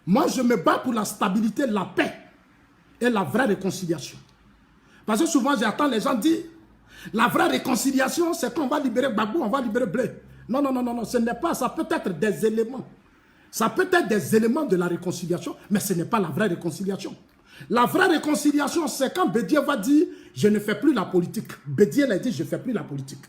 Moi, je me bats pour la stabilité, la paix et la vraie réconciliation. Parce que souvent, j'entends les gens dire, la vraie réconciliation, c'est qu'on va libérer Gbagbo, on va libérer Blé. Non, non, non, non, non, ce n'est pas, ça peut être des éléments. Ça peut être des éléments de la réconciliation, mais ce n'est pas la vraie réconciliation. La vraie réconciliation, c'est quand Bédié va dire, je ne fais plus la politique. Bédié l'a dit, je ne fais plus la politique.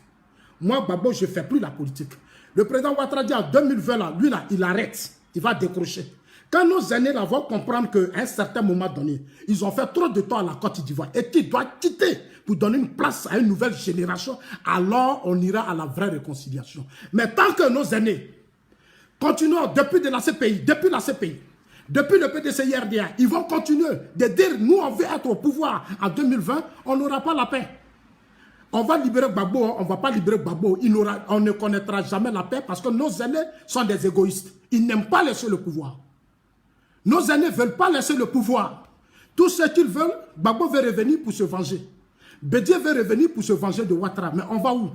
Moi, Gbagbo, je ne fais plus la politique. Le président Ouattara dit en 2020, là, lui, là, il arrête. Il va décrocher. Quand nos aînés là, vont comprendre qu'à un certain moment donné, ils ont fait trop de temps à la Côte d'Ivoire et qu'ils doivent quitter pour donner une place à une nouvelle génération, alors on ira à la vraie réconciliation. Mais tant que nos aînés continuent depuis la CPI, depuis le PDC-IRDA, ils vont continuer de dire, nous on veut être au pouvoir en 2020, on n'aura pas la paix. On va libérer Gbagbo, on ne va pas libérer Gbagbo, on ne connaîtra jamais la paix parce que nos aînés sont des égoïstes. Ils n'aiment pas laisser le pouvoir. Nos aînés ne veulent pas laisser le pouvoir. Tout ce qu'ils veulent, Gbagbo veut revenir pour se venger. Bédié veut revenir pour se venger de Ouattara. Mais on va où?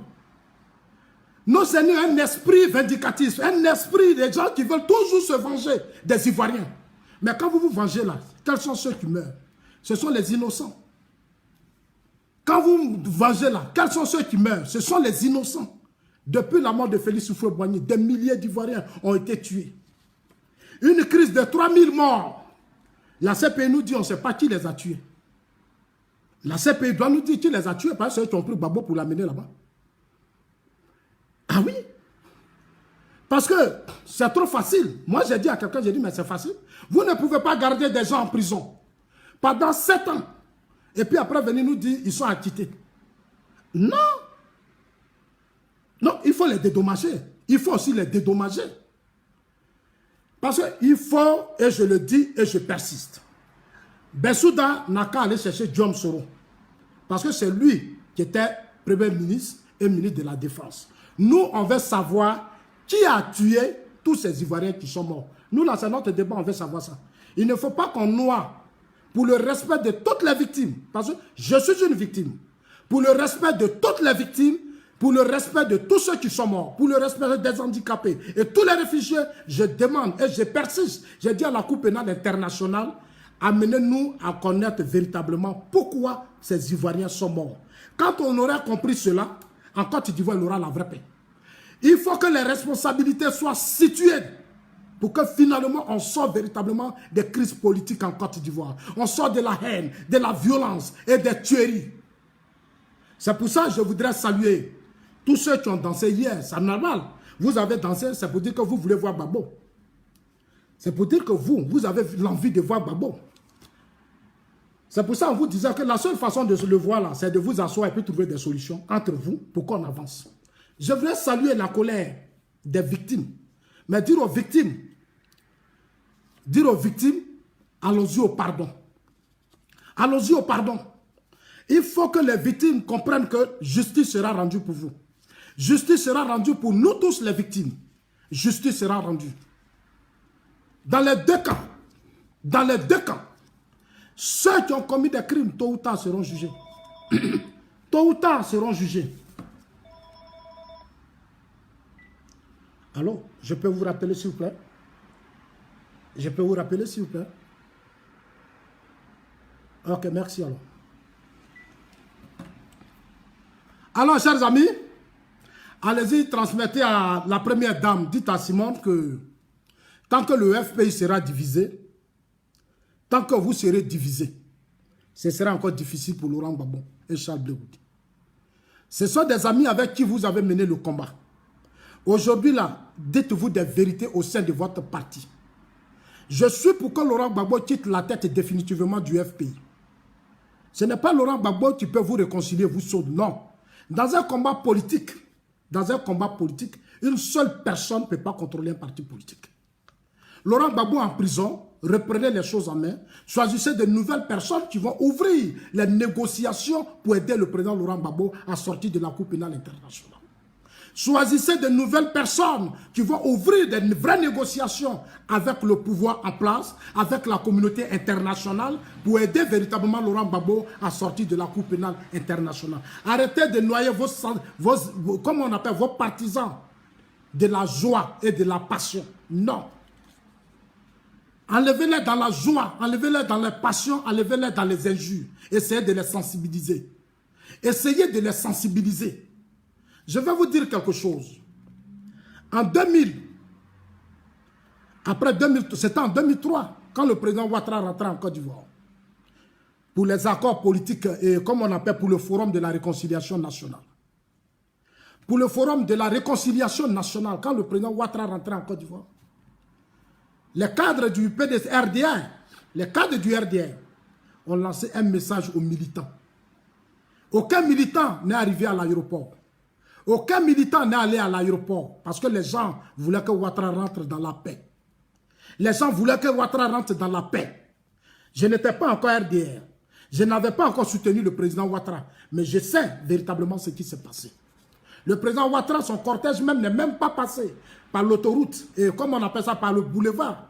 Nos aînés ont un esprit vindicatif, un esprit des gens qui veulent toujours se venger des Ivoiriens. Mais quand vous vous vengez là, quels sont ceux qui meurent? Ce sont les innocents. Quand vous vous vengez là, quels sont ceux qui meurent? Ce sont les innocents. Depuis la mort de Félix Houphouët-Boigny, des milliers d'Ivoiriens ont été tués. Une crise de 3000 morts. La CPI nous dit, on ne sait pas qui les a tués. La CPI doit nous dire qui les a tués parce que ceux qui ont pris Gbagbo pour l'amener là-bas. Ah oui? Parce que c'est trop facile. Moi, j'ai dit à quelqu'un, j'ai dit, mais c'est facile. Vous ne pouvez pas garder des gens en prison pendant 7 ans. Et puis après, venir nous dire, ils sont acquittés. Non. Non, il faut les dédommager. Il faut aussi les dédommager. Parce qu'il faut, et je le dis et je persiste, Bensouda n'a qu'à aller chercher Diom Soro. Parce que c'est lui qui était Premier ministre et ministre de la Défense. Nous, on veut savoir qui a tué tous ces Ivoiriens qui sont morts. Nous, là, c'est notre débat, on veut savoir ça. Il ne faut pas qu'on noie pour le respect de toutes les victimes. Parce que je suis une victime. pour le respect de toutes les victimes, pour le respect de tous ceux qui sont morts, pour le respect des handicapés et tous les réfugiés, je demande et je persiste, j'ai dit à la Cour pénale internationale, amenez-nous à connaître véritablement pourquoi ces Ivoiriens sont morts. Quand on aura compris cela, en Côte d'Ivoire, il y aura la vraie paix. Il faut que les responsabilités soient situées pour que finalement on sorte véritablement des crises politiques en Côte d'Ivoire. On sort de la haine, de la violence et des tueries. C'est pour ça que je voudrais saluer tous ceux qui ont dansé hier. C'est normal. Vous avez dansé, c'est pour dire que vous voulez voir Gbagbo. C'est pour dire que vous avez l'envie de voir Gbagbo. C'est pour ça qu'on vous disait que la seule façon de le voir là, c'est de vous asseoir et puis trouver des solutions entre vous pour qu'on avance. Je voudrais saluer la colère des victimes. Mais dire aux victimes, allons-y au pardon. Allons-y au pardon. Il faut que les victimes comprennent que justice sera rendue pour vous. Justice sera rendue pour nous tous les victimes. Justice sera rendue. Dans les deux cas, ceux qui ont commis des crimes, tôt ou tard, seront jugés. Tôt ou tard, seront jugés. Allô, je peux vous rappeler s'il vous plaît? Je peux vous rappeler s'il vous plaît? Ok, merci alors. Alors, chers amis, allez-y, transmettez à la première dame, dites à Simone que tant que le FPI sera divisé, tant que vous serez divisés, ce sera encore difficile pour Laurent Gbagbo et Charles Blé Goudé. Ce sont des amis avec qui vous avez mené le combat. Aujourd'hui, là, dites-vous des vérités au sein de votre parti. Je suis pour que Laurent Gbagbo quitte la tête définitivement du FPI. Ce n'est pas Laurent Gbagbo qui peut vous réconcilier, vous sauve. Non. Dans un combat politique, une seule personne ne peut pas contrôler un parti politique. Laurent Gbagbo en prison, reprenez les choses en main, choisissez de nouvelles personnes qui vont ouvrir les négociations pour aider le président Laurent Gbagbo à sortir de la Cour pénale internationale. Choisissez de nouvelles personnes qui vont ouvrir des vraies négociations avec le pouvoir en place, avec la communauté internationale, pour aider véritablement Laurent Gbagbo à sortir de la Cour pénale internationale. Arrêtez de noyer comment on appelle, vos partisans de la joie et de la passion. Non. Enlevez-les dans la joie, enlevez-les dans les passions, enlevez-les dans les injures. Essayez de les sensibiliser. Essayez de les sensibiliser. Je vais vous dire quelque chose. En 2000, c'était en 2003, quand le président Ouattara rentrait en Côte d'Ivoire, pour les accords politiques et comme on appelle pour le forum de la réconciliation nationale. Pour le forum de la réconciliation nationale, quand le président Ouattara rentrait en Côte d'Ivoire, les cadres du RDR, ont lancé un message aux militants. Aucun militant n'est arrivé à l'aéroport. Aucun militant n'est allé à l'aéroport parce que les gens voulaient que Ouattara rentre dans la paix. Les gens voulaient que Ouattara rentre dans la paix. Je n'étais pas encore RDR. Je n'avais pas encore soutenu le président Ouattara. Mais je sais véritablement ce qui s'est passé. Le président Ouattara, son cortège même n'est même pas passé par l'autoroute. Et comme on appelle ça, par le boulevard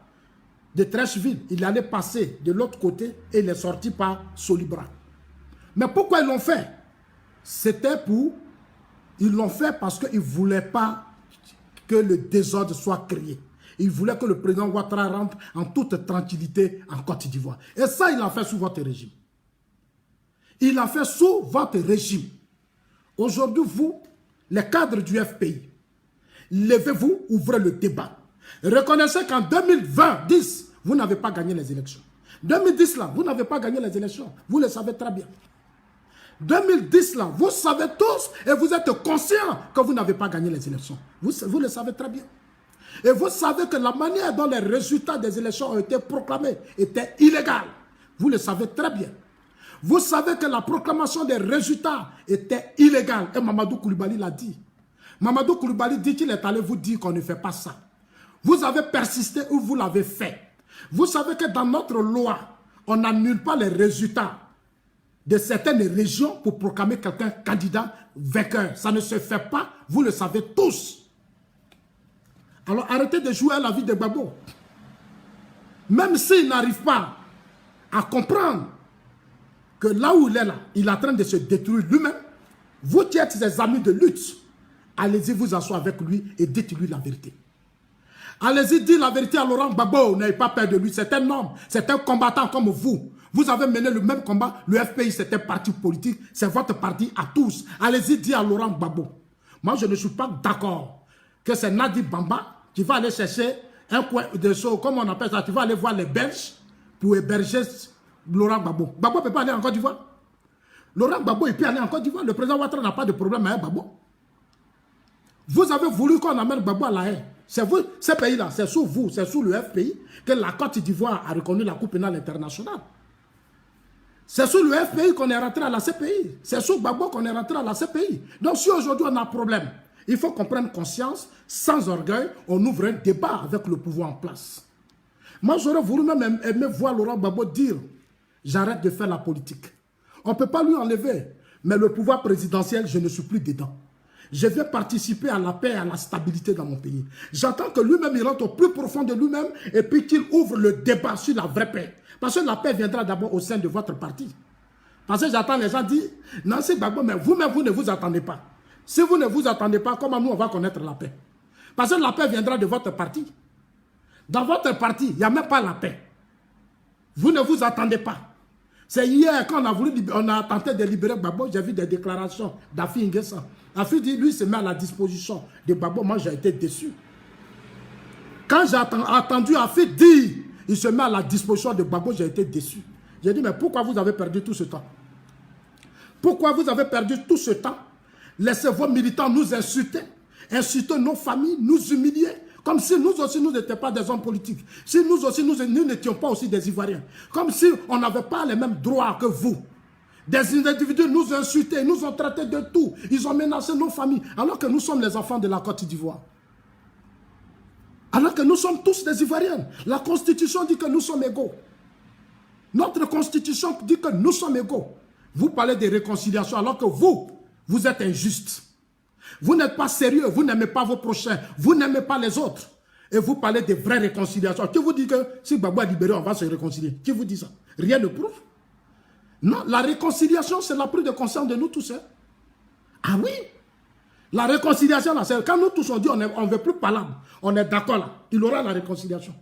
de Trècheville. Il allait passer de l'autre côté et il est sorti par Solibra. Mais pourquoi ils l'ont fait? C'était pour... Ils l'ont fait parce qu'ils ne voulaient pas que le désordre soit créé. Ils voulaient que le président Ouattara rentre en toute tranquillité en Côte d'Ivoire. Et ça, il l'a fait sous votre régime. Il l'a fait sous votre régime. Aujourd'hui, vous, les cadres du FPI, levez-vous, ouvrez le débat. Reconnaissez qu'en 2020-10, vous n'avez pas gagné les élections. 2010, là, vous n'avez pas gagné les élections. Vous le savez très bien. 2010, là, vous savez tous et vous êtes conscients que vous n'avez pas gagné les élections. Vous le savez très bien. Et vous savez que la manière dont les résultats des élections ont été proclamés était illégale. Vous le savez très bien. Vous savez que la proclamation des résultats était illégale. Et Mamadou Koulibaly l'a dit. Mamadou Koulibaly dit qu'il est allé vous dire qu'on ne fait pas ça. Vous avez persisté ou vous l'avez fait. Vous savez que dans notre loi, on n'annule pas les résultats de certaines régions pour proclamer quelqu'un candidat vainqueur. Ça ne se fait pas, vous le savez tous. Alors arrêtez de jouer à la vie de Gbagbo. Même s'il n'arrive pas à comprendre que là où il est là, il est en train de se détruire lui-même, Vous qui êtes ses amis de lutte, allez-y vous asseoir avec lui et dites-lui la vérité. Allez-y dire la vérité à Laurent Gbagbo, n'ayez pas peur de lui, c'est un homme, c'est un combattant comme vous. Vous avez mené le même combat, le FPI c'est un parti politique, c'est votre parti à tous. Allez-y dire à Laurent Gbagbo. Moi je ne suis pas d'accord que c'est Nadi Bamba qui va aller chercher un coin de choses, comme on appelle ça, tu vas aller voir les Belges pour héberger Laurent Gbagbo. Gbagbo ne peut pas aller en Côte d'Ivoire. Laurent Gbagbo il peut aller en Côte d'Ivoire. Le président Ouattara n'a pas de problème avec Gbagbo. Vous avez voulu qu'on amène Gbagbo à la haine. C'est vous, ces pays-là, c'est sous vous, c'est sous le FPI que la Côte d'Ivoire a reconnu la Cour pénale internationale. C'est sous le FPI qu'on est rentré à la CPI. C'est sous Gbagbo qu'on est rentré à la CPI. Donc si aujourd'hui on a un problème, il faut qu'on prenne conscience, sans orgueil, on ouvre un débat avec le pouvoir en place. Moi j'aurais voulu même aimer voir Laurent Gbagbo dire « J'arrête de faire la politique ». On ne peut pas lui enlever, mais le pouvoir présidentiel, je ne suis plus dedans. Je vais participer à la paix et à la stabilité dans mon pays. J'attends que lui-même, il rentre au plus profond de lui-même et puis qu'il ouvre le débat sur la vraie paix. Parce que la paix viendra d'abord au sein de votre parti. Parce que j'attends les gens dire, non, c'est Gbagbo, mais vous-même, vous ne vous attendez pas. Si vous ne vous attendez pas, comment nous, on va connaître la paix? Parce que la paix viendra de votre parti. Dans votre parti, il n'y a même pas la paix. Vous ne vous attendez pas. C'est hier, quand on a tenté de libérer Gbagbo, j'ai vu des déclarations d'Afi Nguessan. Afi dit, lui, se met à la disposition de Gbagbo. Moi, j'ai été déçu. Quand j'ai entendu Afi dire, il se met à la disposition de Gbagbo, j'ai été déçu. J'ai dit, mais pourquoi vous avez perdu tout ce temps? Pourquoi vous avez perdu tout ce temps? Laissez vos militants nous insulter, insulter nos familles, nous humilier. Comme si nous aussi, nous n'étions pas des hommes politiques. Si nous aussi, nous n'étions pas aussi des Ivoiriens. Comme si on n'avait pas les mêmes droits que vous. Des individus nous insultaient, nous ont traités de tout. Ils ont menacé nos familles. Alors que nous sommes les enfants de la Côte d'Ivoire. Alors que nous sommes tous des Ivoiriens. La Constitution dit que nous sommes égaux. Notre Constitution dit que nous sommes égaux. Vous parlez de réconciliation alors que vous êtes injustes. Vous n'êtes pas sérieux, vous n'aimez pas vos prochains, vous n'aimez pas les autres. Et vous parlez de vraie réconciliation. Qui vous dit que si Gbagbo est libéré, on va se réconcilier? Qui vous dit ça? Rien ne prouve. Non, la réconciliation, c'est la prise de conscience de nous tous. Hein? Ah oui? La réconciliation, c'est quand nous tous on dit on ne veut plus parler, on est d'accord là, il aura la réconciliation.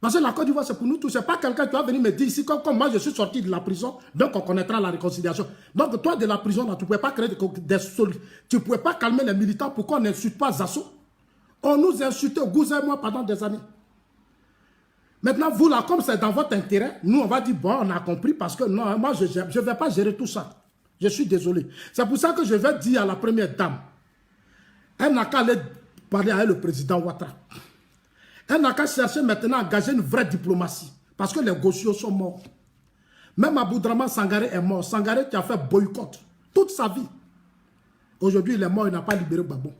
Parce que la Côte d'Ivoire, c'est pour nous tous. Ce n'est pas quelqu'un qui va venir me dire ici, comme moi je suis sorti de la prison, donc on connaîtra la réconciliation. Donc toi, de la prison, là, tu ne pouvais pas créer des solutions. Tu ne pouvais pas calmer les militants pour qu'on n'insulte pas Zasso. On nous insultait, Gouza et moi, pendant des années. Maintenant, vous là, comme c'est dans votre intérêt, nous, on va dire, bon, on a compris, parce que non, moi, je ne vais pas gérer tout ça. Je suis désolé. C'est pour ça que je vais dire à la première dame, elle n'a qu'à aller parler avec le président Ouattara. Elle n'a qu'à chercher maintenant à engager une vraie diplomatie. Parce que les gauchos sont morts. Même Aboudraman Sangaré est mort. Sangaré qui a fait boycott toute sa vie. Aujourd'hui, il est mort, il n'a pas libéré Gbagbo.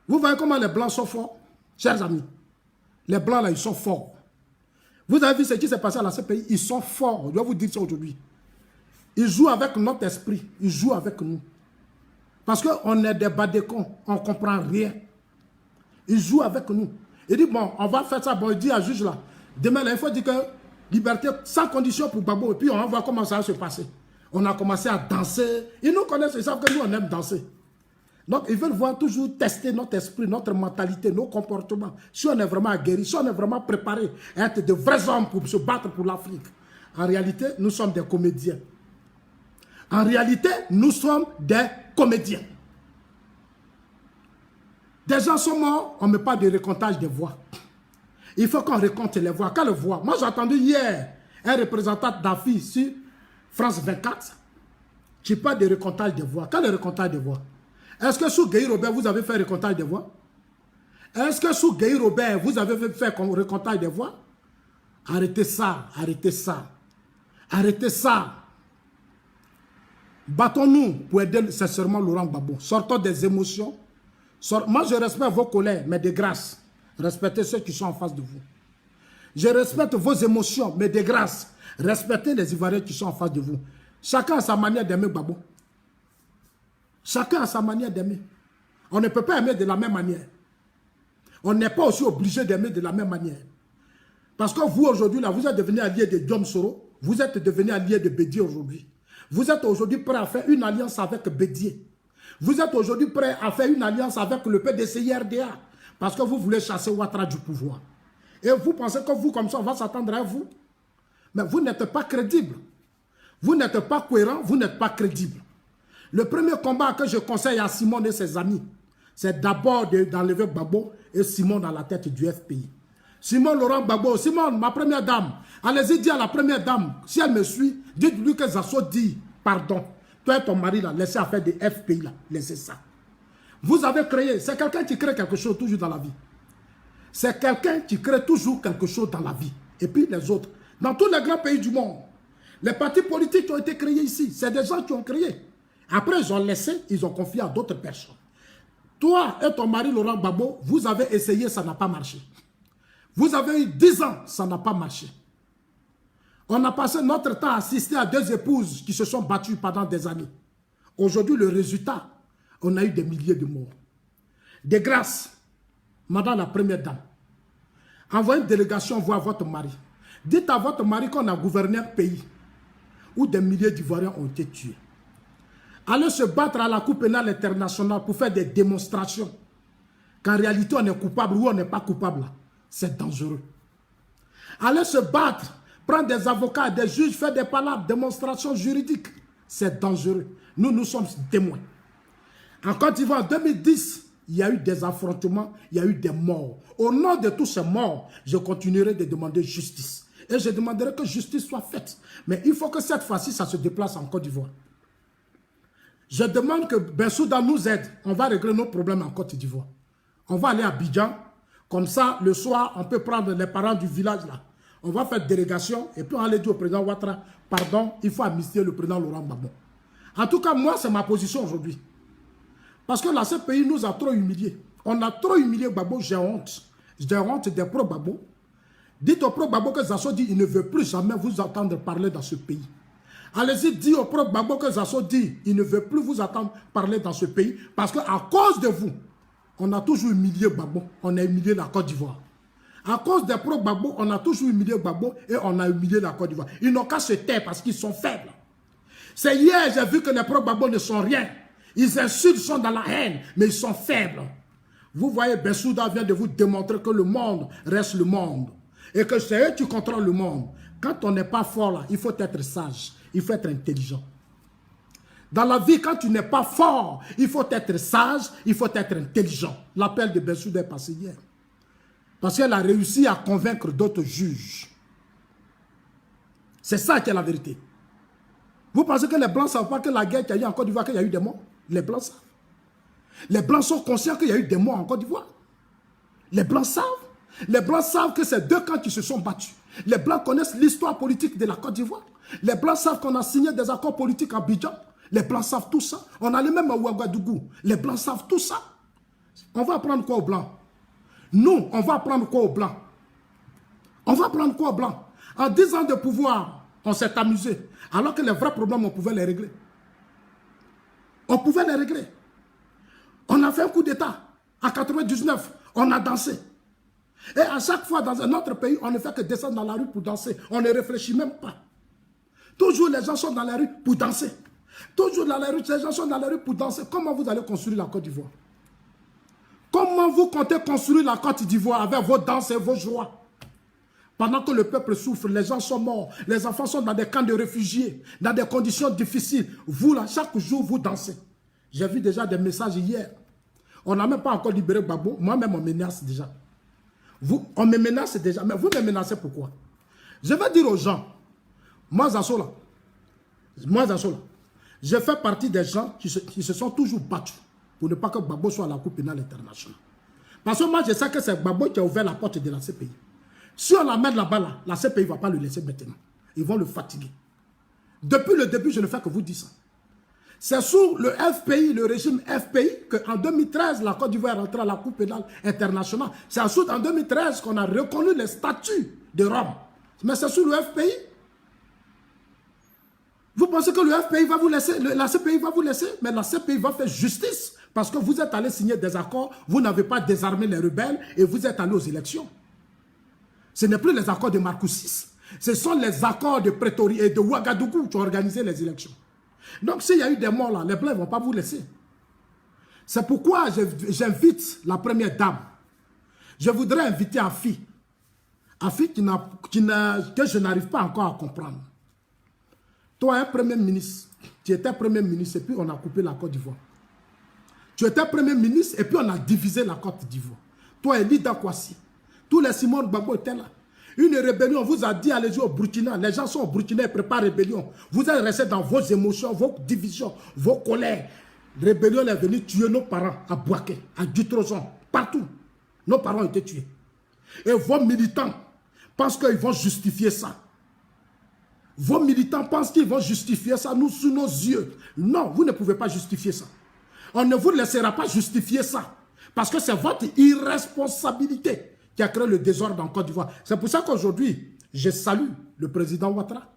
Vous voyez comment les Blancs sont forts, chers amis. Les Blancs, là, ils sont forts. Vous avez vu ce qui s'est passé à la CPI? Ils sont forts. Je dois vous dire ça aujourd'hui. Ils jouent avec notre esprit. Ils jouent avec nous. Parce qu'on est des badécons. On ne comprend rien. Ils jouent avec nous. Il dit, bon, on va faire ça. Bon, il dit à juge là, demain, là, il faut dire que liberté sans condition pour Gbagbo. Et puis, on va voir comment ça va se passer. On a commencé à danser. Ils nous connaissent, ils savent que nous, on aime danser. Donc, ils veulent voir toujours tester notre esprit, notre mentalité, nos comportements. Si on est vraiment aguerri, si on est vraiment préparé à être de vrais hommes pour se battre pour l'Afrique. En réalité, nous sommes des comédiens. En réalité, nous sommes des comédiens. Des gens sont morts, on ne met pas de récomptage des voix. Il faut qu'on récompte les voix. Quelle voix? Moi, j'ai entendu hier un représentant d'AFI sur France 24 qui parle de récomptage des voix. Quel est le récomptage des voix? Est-ce que sous Guy Robert, vous avez fait récomptage des voix? Est-ce que sous Guy Robert, vous avez fait récomptage des voix? Arrêtez ça, arrêtez ça. Arrêtez ça. Battons-nous pour aider sincèrement Laurent Gbagbo. Sortons des émotions. Moi, je respecte vos collègues, mais de grâce, respectez ceux qui sont en face de vous. Je respecte vos émotions, mais de grâce, respectez les Ivoiriens qui sont en face de vous. Chacun a sa manière d'aimer Gbagbo. Chacun a sa manière d'aimer. On ne peut pas aimer de la même manière. On n'est pas aussi obligé d'aimer de la même manière. Parce que vous, aujourd'hui, là, vous êtes devenu allié de Diom Soro. Vous êtes devenu allié de Bédi aujourd'hui. Vous êtes aujourd'hui prêt à faire une alliance avec Bédier. Vous êtes aujourd'hui prêt à faire une alliance avec le PDCI-RDA parce que vous voulez chasser Ouattara du pouvoir. Et vous pensez que vous, comme ça, on va s'attendre à vous? Mais vous n'êtes pas crédible. Vous n'êtes pas cohérent, vous n'êtes pas crédible. Le premier combat que je conseille à Simon et ses amis, c'est d'abord d'enlever Gbagbo et Simon dans la tête du FPI. Simon Laurent Gbagbo, Simon, ma première dame, allez-y dire à la première dame, si elle me suit, dites-lui que Zasso dit pardon. Toi et ton mari, là, laissez affaire des FPI, là, laissez ça. Vous avez créé, c'est quelqu'un qui crée quelque chose toujours dans la vie. C'est quelqu'un qui crée toujours quelque chose dans la vie. Et puis les autres, dans tous les grands pays du monde, les partis politiques qui ont été créés ici, c'est des gens qui ont créé. Après, ils ont laissé, ils ont confié à d'autres personnes. Toi et ton mari Laurent Gbagbo, vous avez essayé, ça n'a pas marché. Vous avez eu 10 ans, ça n'a pas marché. On a passé notre temps à assister à 2 épouses qui se sont battues pendant des années. Aujourd'hui, le résultat, on a eu des milliers de morts. De grâce, madame la première dame, envoyez une délégation voir votre mari. Dites à votre mari qu'on a gouverné un pays où des milliers d'Ivoiriens ont été tués. Allez se battre à la Cour pénale internationale pour faire des démonstrations qu'en réalité on est coupable ou on n'est pas coupable. C'est dangereux. Allez se battre, prendre des avocats, des juges, faire des palabres, démonstrations juridiques. C'est dangereux. Nous sommes témoins. En Côte d'Ivoire, en 2010, il y a eu des affrontements, il y a eu des morts. Au nom de tous ces morts, je continuerai de demander justice. Et je demanderai que justice soit faite. Mais il faut que cette fois-ci, ça se déplace en Côte d'Ivoire. Je demande que Bensouda nous aide. On va régler nos problèmes en Côte d'Ivoire. On va aller à Abidjan. Comme ça, le soir, on peut prendre les parents du village là. On va faire délégation et puis on va aller dire au président Ouattara, pardon, il faut amnistier le président Laurent Gbagbo. En tout cas, moi, c'est ma position aujourd'hui. Parce que là, ce pays nous a trop humiliés. On a trop humilié Gbagbo, j'ai honte. J'ai honte des pro-Gbagbo. Dites au pro-Gbagbo que Zasso dit, il ne veut plus jamais vous entendre parler dans ce pays. Allez-y, dites au pro-Gbagbo que Zasso dit, il ne veut plus vous entendre parler dans ce pays. Parce qu'à cause de vous, on a toujours humilié Gbagbo, on a humilié la Côte d'Ivoire. À cause des pro-Gbagbo, on a toujours humilié Gbagbo et on a humilié la Côte d'Ivoire. Ils n'ont qu'à se taire parce qu'ils sont faibles. C'est hier, j'ai vu que les pro-Gbagbo ne sont rien. Ils insultent, sont dans la haine, mais ils sont faibles. Vous voyez, Bensouda vient de vous démontrer que le monde reste le monde. Et que c'est eux qui contrôlent le monde. Quand on n'est pas fort là, il faut être sage, il faut être intelligent. Dans la vie, quand tu n'es pas fort, il faut être sage, il faut être intelligent. L'appel de Bensouda est passé hier. Parce qu'elle a réussi à convaincre d'autres juges. C'est ça qui est la vérité. Vous pensez que les Blancs ne savent pas que la guerre qu'il y a eu en Côte d'Ivoire, qu'il y a eu des morts? Les Blancs savent. Les Blancs sont conscients qu'il y a eu des morts en Côte d'Ivoire. Les Blancs savent. Les Blancs savent que c'est 2 camps qui se sont battus. Les Blancs connaissent l'histoire politique de la Côte d'Ivoire. Les Blancs savent qu'on a signé des accords politiques à Abidjan. Les Blancs savent tout ça. On allait même à Ouagadougou. Les Blancs savent tout ça. On va apprendre quoi aux Blancs? Nous, on va apprendre quoi aux Blancs? On va apprendre quoi aux Blancs? En 10 ans de pouvoir, on s'est amusé. Alors que les vrais problèmes, on pouvait les régler. On pouvait les régler. On a fait un coup d'État. En 99, on a dansé. Et à chaque fois, dans un autre pays, on ne fait que descendre dans la rue pour danser. On ne réfléchit même pas. Toujours, les gens sont dans la rue pour danser. Toujours dans la rue, les gens sont dans la rue pour danser. Comment vous allez construire la Côte d'Ivoire? Comment vous comptez construire la Côte d'Ivoire avec vos danses et vos joies? Pendant que le peuple souffre, les gens sont morts, les enfants sont dans des camps de réfugiés, dans des conditions difficiles. Vous, là, chaque jour, vous dansez. J'ai vu déjà des messages hier. On n'a même pas encore libéré Gbagbo. Moi-même, on menace déjà. On me menace déjà. Mais vous me menacez pourquoi? Je vais dire aux gens, moi, Zasso, je fais partie des gens qui se sont toujours battus pour ne pas que Gbagbo soit à la Cour pénale internationale. Parce que moi, je sais que c'est Gbagbo qui a ouvert la porte de la CPI. Si on l'amène là-bas, là, la CPI ne va pas le laisser maintenant. Ils vont le fatiguer. Depuis le début, je ne fais que vous dire ça. C'est sous le FPI, le régime FPI, qu'en 2013, la Côte d'Ivoire est rentrée à la Cour pénale internationale. C'est ensuite en 2013 qu'on a reconnu les statuts de Rome. Mais c'est sous le FPI. Vous pensez que le FPI va vous laisser, la CPI va vous laisser, mais la CPI va faire justice parce que vous êtes allé signer des accords, vous n'avez pas désarmé les rebelles et vous êtes allé aux élections. Ce n'est plus les accords de Marcoussis. Ce sont les accords de Pretoria et de Ouagadougou qui ont organisé les élections. Donc s'il y a eu des morts là, les Blancs ne vont pas vous laisser. C'est pourquoi j'invite la première dame. Je voudrais inviter Afi. Afi que je n'arrive pas encore à comprendre. Toi, un premier ministre, tu étais premier ministre et puis on a coupé la Côte d'Ivoire. Tu étais premier ministre et puis on a divisé la Côte d'Ivoire. Toi et Lida Kwasi. Tous les Simon Gbagbo étaient là. Une rébellion, on vous a dit, allez-y au Burkina. Les gens sont au Burkina et préparent rébellion. Vous êtes restés dans vos émotions, vos divisions, vos colères. Rébellion est venue tuer nos parents à Bouaké, à Dutrozon, partout. Nos parents ont été tués. Et vos militants pensent qu'ils vont justifier ça. Vos militants pensent qu'ils vont justifier ça, nous, sous nos yeux. Non, vous ne pouvez pas justifier ça. On ne vous laissera pas justifier ça. Parce que c'est votre irresponsabilité qui a créé le désordre en Côte d'Ivoire. C'est pour ça qu'aujourd'hui, je salue le président Ouattara.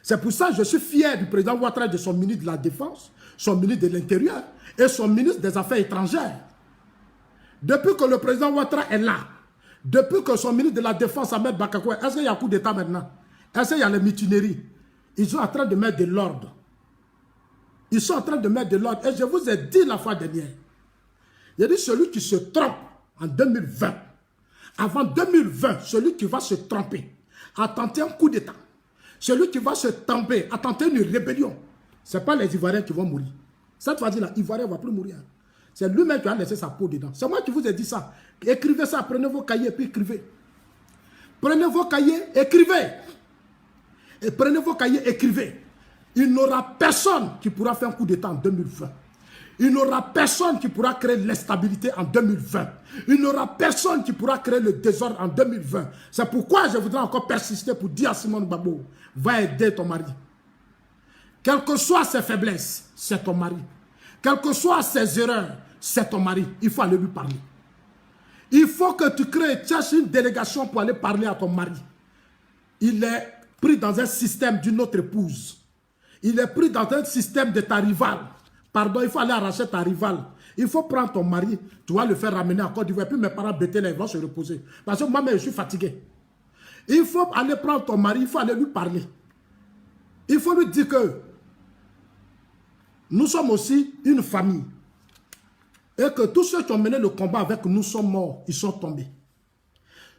C'est pour ça que je suis fier du président Ouattara et de son ministre de la Défense, son ministre de l'Intérieur et son ministre des Affaires étrangères. Depuis que le président Ouattara est là, depuis que son ministre de la Défense, Ahmed Bakakoua, est-ce qu'il y a un coup d'État maintenant? Est-ce qu'il y a les mutineries? Ils sont en train de mettre de l'ordre. Ils sont en train de mettre de l'ordre. Et je vous ai dit la fois dernière, il y a dit celui qui se trompe en 2020, avant 2020, celui qui va se tromper, à tenter un coup d'État, celui qui va se tromper, à tenter une rébellion, ce n'est pas les Ivoiriens qui vont mourir. Cette fois-ci, les Ivoiriens ne vont plus mourir. C'est lui-même qui a laissé sa peau dedans. C'est moi qui vous ai dit ça. Écrivez ça, prenez vos cahiers et puis écrivez. Prenez vos cahiers, écrivez. Et prenez vos cahiers, écrivez. Il n'y aura personne qui pourra faire un coup d'État en 2020. Il n'y aura personne qui pourra créer l'instabilité en 2020. Il n'y aura personne qui pourra créer le désordre en 2020. C'est pourquoi je voudrais encore persister pour dire à Simone Gbagbo, va aider ton mari. Quelles que soient ses faiblesses, c'est ton mari. Quelles que soient ses erreurs, c'est ton mari. Il faut aller lui parler. Il faut que tu cherches une délégation pour aller parler à ton mari. Il est pris dans un système d'une autre épouse. Il est pris dans un système de ta rivale. Pardon, il faut aller arracher ta rivale. Il faut prendre ton mari, tu vas le faire ramener en Côte d'Ivoire. Puis mes parents bêtés là, ils vont se reposer. Parce que moi-même, je suis fatigué. Il faut aller prendre ton mari, il faut aller lui parler. Il faut lui dire que nous sommes aussi une famille. Et que tous ceux qui ont mené le combat avec nous sont morts, ils sont tombés.